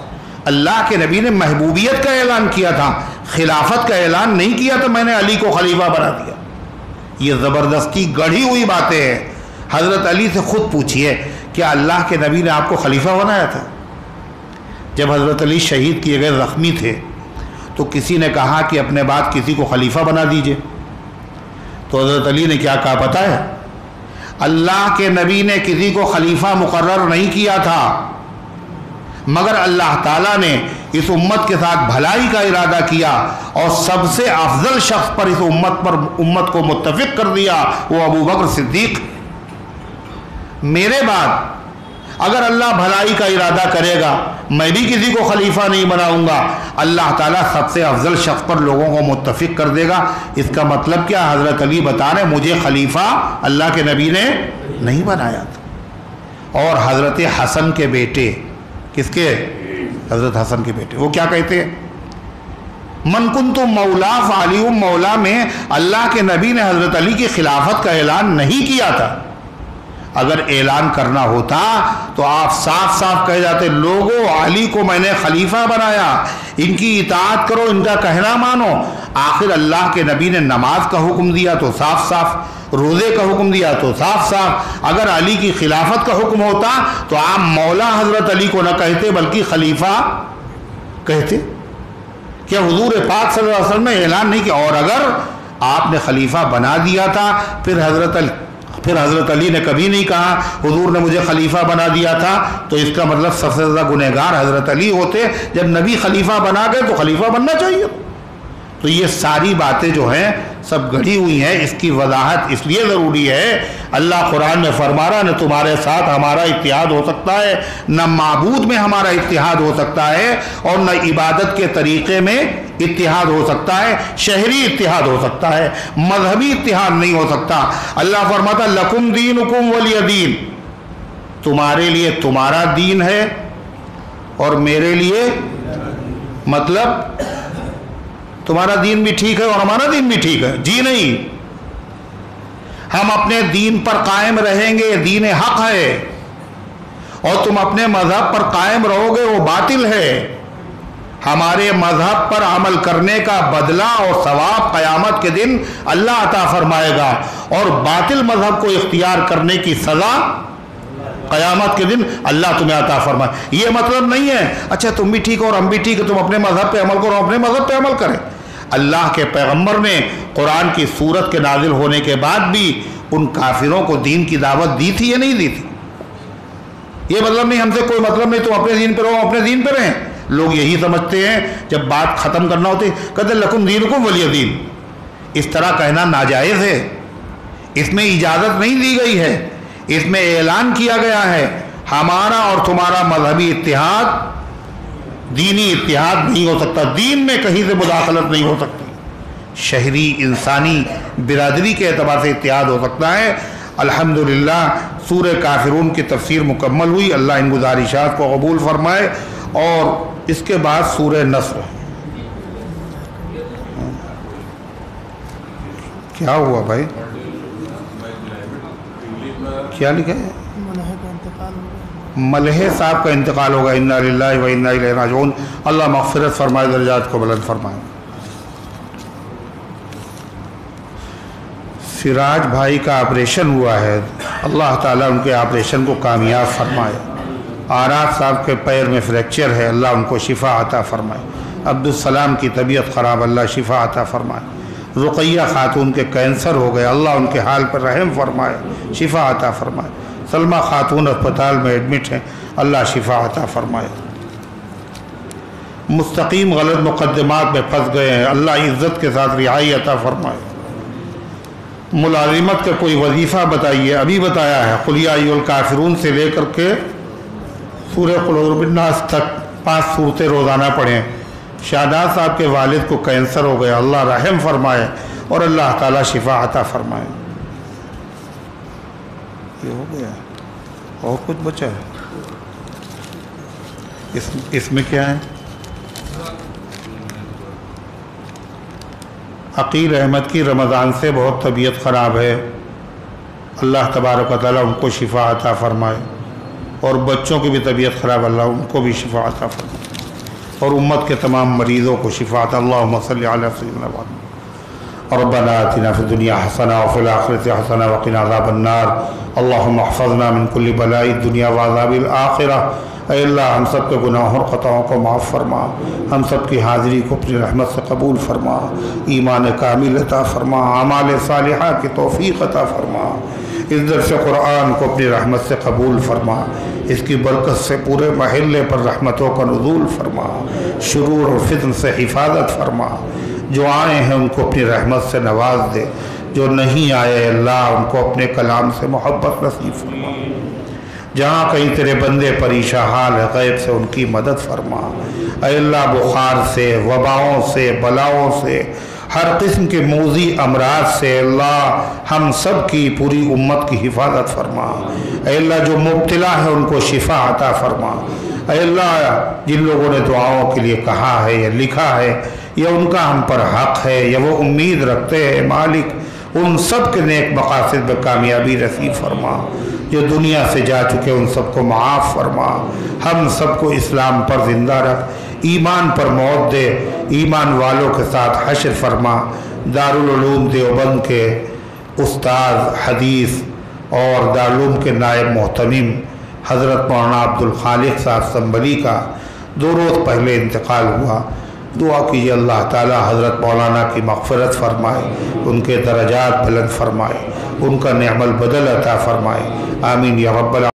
اللہ کے نبی نے محبوبیت کا اعلان کیا تھا، خلافت کا اعلان نہیں کیا تھا میں نے علی کو خلیفہ بنا دیا۔ یہ زبردستی گڑھی ہوئی باتیں ہیں۔ حضرت علی سے خود پوچھئے کیا اللہ کے نبی نے آپ کو خلیفہ بنایا تھا؟ جب حضرت علی شہید کیے گئے زخمی تھے تو کسی نے کہا کہ اپنے بعد کسی کو خلیفہ بنا دیجئے، تو حضرت علی نے کیا کہا پتہ ہے؟ اللہ کے نبی نے کسی کو خلیفہ مقرر نہیں کیا تھا، مگر اللہ تعالیٰ نے اس امت کے ساتھ بھلائی کا ارادہ کیا اور سب سے افضل شخص پر اس امت کو متفق کر دیا، وہ ابو بکر صدیق۔ میرے بعد اگر اللہ بھلائی کا ارادہ کرے گا میں بھی کسی کو خلیفہ نہیں بناؤں گا، اللہ تعالیٰ سب سے افضل شخص پر لوگوں کو متفق کر دے گا۔ اس کا مطلب کیا؟ حضرت علی بتا رہے مجھے خلیفہ اللہ کے نبی نے نہیں بنایا تھا۔ اور حضرت حسن کے بیٹے، کس کے؟ حضرت حسن کے بیٹے، وہ کیا کہتے ہیں؟ من کنت مولا فعلی مولا میں اللہ کے نبی نے حضرت علی کی خلافت کا اعلان نہیں کیا تھا۔ اگر اعلان کرنا ہوتا تو آپ صاف صاف کہہ جاتے لوگوں علی کو میں نے خلیفہ بنایا، ان کی اطاعت کرو، ان کا کہنا مانو۔ آخر اللہ کے نبی نے نماز کا حکم دیا تو صاف صاف، روزے کا حکم دیا تو صاف صاف۔ اگر علی کی خلافت کا حکم ہوتا تو آپ مولا حضرت علی کو نہ کہتے بلکہ خلیفہ کہتے۔ کیا حضور پاک صلی اللہ علیہ وسلم نے اعلان نہیں کیا؟ اور اگر آپ نے خلیفہ بنا دیا تھا پھر حضرت علی نے کبھی نہیں کہا حضور نے مجھے خلیفہ بنا دیا تھا، تو اس کا مطلب سب سے زیادہ گنہگار حضرت علی ہوتے۔ جب نبی خلیفہ بنا گئے تو خلیفہ بننا چاہیے۔ تو یہ ساری باتیں جو ہیں سب گڑھی ہوئی ہیں۔ اس کی وضاحت اس لیے ضروری ہے، اللہ قرآن میں فرما رہا نہ تمہارے ساتھ ہمارا اتحاد ہو سکتا ہے، نہ معبود میں ہمارا اتحاد ہو سکتا ہے، اور نہ عبادت کے طریقے میں اتحاد ہو سکتا ہے، شہری اتحاد ہو سکتا ہے، مذہبی اتحاد نہیں ہو سکتا۔ اللہ فرماتا لکم دینکم ولی دین، تمہارے لیے تمہارا دین ہے اور میرے لیے، مطلب تمہارا دین بھی ٹھیک ہے اور ہمارا دین بھی ٹھیک ہے؟ جی نہیں، ہم اپنے دین پر قائم رہیں گے، دین حق ہے، اور تم اپنے مذہب پر قائم رہو گے، وہ باطل ہے۔ ہمارے مذہب پر عمل کرنے کا بدلہ اور ثواب قیامت کے دن اللہ عطا فرمائے گا، اور باطل مذہب کو اختیار کرنے کی سزا قیامت کے دن اللہ تمہیں عطا فرمائے۔ یہ مطلب نہیں ہے اچھا تم بھی ٹھیک ہو اور ہم بھی ٹھیک ہے، تم اپنے مذہب پہ عمل کرو، اپنے مذہب پہ عمل کریں۔ اللہ کے پیغمبر نے قرآن کی سورت کے نازل ہونے کے بعد بھی ان کافروں کو دین کی دعوت دی تھی یا نہیں دی تھی؟ یہ مطلب نہیں ہم سے کوئی مطلب نہیں، تم اپنے دین پہ رہو، اپنے دین پہ رہیں۔ لوگ یہی سمجھتے ہیں جب بات ختم کرنا ہوتی کہتے لکم دینکم ولی دین۔ اس طرح کہنا ناجائز ہے، اس میں اجازت نہیں دی گئی ہے، اس میں اعلان کیا گیا ہے ہمارا اور تمہارا مذہبی اتحاد دینی اتحاد نہیں ہو سکتا، دین میں کہیں سے مداخلت نہیں ہو سکتی، شہری انسانی برادری کے اعتبار سے اتحاد ہو سکتا ہے۔ الحمدللہ سورہ کافرون کی تفسیر مکمل ہوئی، اللہ ان گزارشات کو قبول فرمائے۔ اور اس کے بعد سورہ نصر، کیا ہوا بھائی؟ کیا لکھا ہے؟ ملحے صاحب کا انتقال ہوگا، انا للہ و انا الیہ راجعون۔ اللہ مغفرت فرمائے، درجات کو بلند فرمائے۔ سراج بھائی کا آپریشن ہوا ہے، اللہ تعالیٰ ان کے آپریشن کو کامیاب فرمائے۔ آراف صاحب کے پیر میں فریکچر ہے، اللہ ان کو شفا عطا فرمائے۔ عبدالسلام کی طبیعت خراب، اللہ شفا عطا فرمائے۔ رقیہ خاتون کے کینسر ہو گئے، اللہ ان کے حال پر رحم فرمائے، شفا عطا فرمائے۔ سلمہ خاتون اسپتال میں ایڈمٹ ہیں، اللہ شفا عطا فرمائے۔ مستقیم غلط مقدمات میں پھنس گئے ہیں، اللہ عزت کے ساتھ رہائی عطا فرمائے۔ ملازمت کا کوئی وظیفہ بتائیے، ابھی بتایا ہے، قل یا ایھا الکافرون سے لے کر کے سورہ قل اعوذ بالناس تک 5 صورتیں روزانہ پڑھیں۔ شہداد صاحب کے والد کو کینسر ہو گیا، اللہ رحم فرمائے اور اللہ تعالیٰ شفا عطا فرمائے۔ یہ ہو گیا اور کچھ بچا ہے؟ اس میں کیا ہے؟ عقیل احمد کی رمضان سے بہت طبیعت خراب ہے، اللہ تبارک و تعالیٰ ان کو شفا عطا فرمائے، اور بچوں کی بھی طبیعت خراب، اللہ ان کو بھی شفا عطا فرمائے، اور امت کے تمام مریضوں کو شفا عطا۔ اللہم صلی علی سیدنا محمد۔ ربنا آتنا فی الدنیا حسنہ وفی الآخرۃ حسنہ وقنا عذاب النار۔ اللہم احفظنا من کل بلاء الدنیا وعذاب الآخرہ۔ اے اللہ ہم سب کے گناہوں اور خطاؤں کو معاف فرما، ہم سب کی حاضری کو اپنی رحمت سے قبول فرما، ایمان کامل عطا فرما، اعمال صالحہ کی توفیق عطا فرما، اس درس قرآن کو اپنی رحمت سے قبول فرما، اس کی برکت سے پورے محلے پر رحمتوں کا نزول فرما، شرور اور فتن سے حفاظت فرما، جو آئے ہیں ان کو اپنی رحمت سے نواز دے، جو نہیں آئے اللہ ان کو اپنے کلام سے محبت نصیب فرما، جہاں کہیں تیرے بندے پریشان حال ہے غیب سے ان کی مدد فرما۔ اے اللہ بخار سے، وباؤں سے، بلاؤں سے، ہر قسم کے موذی امراض سے اللہ ہم سب کی پوری امت کی حفاظت فرما۔ اے اللہ جو مبتلا ہے ان کو شفا عطا فرما۔ اے اللہ جن لوگوں نے دعاؤں کے لیے کہا ہے یا لکھا ہے یا ان کا ہم پر حق ہے یا وہ امید رکھتے ہیں مالک، ان سب کے نیک مقاصد میں کامیابی نصیب فرما۔ جو دنیا سے جا چکے ان سب کو معاف فرما، ہم سب کو اسلام پر زندہ رکھ، ایمان پر موت دے، ایمان والوں کے ساتھ حشر فرما۔ دارالعلوم دیوبند کے استاد حدیث اور دارالعلوم کے نائب محتمم حضرت مولانا عبدالخالق صاحب سنبلی کا 2 روز پہلے انتقال ہوا۔ دعا کیجیے اللہ تعالی حضرت مولانا کی مغفرت فرمائے، ان کے درجات بلند فرمائے، ان کا نعم البدل عطا فرمائے، آمین یا رب العالمین۔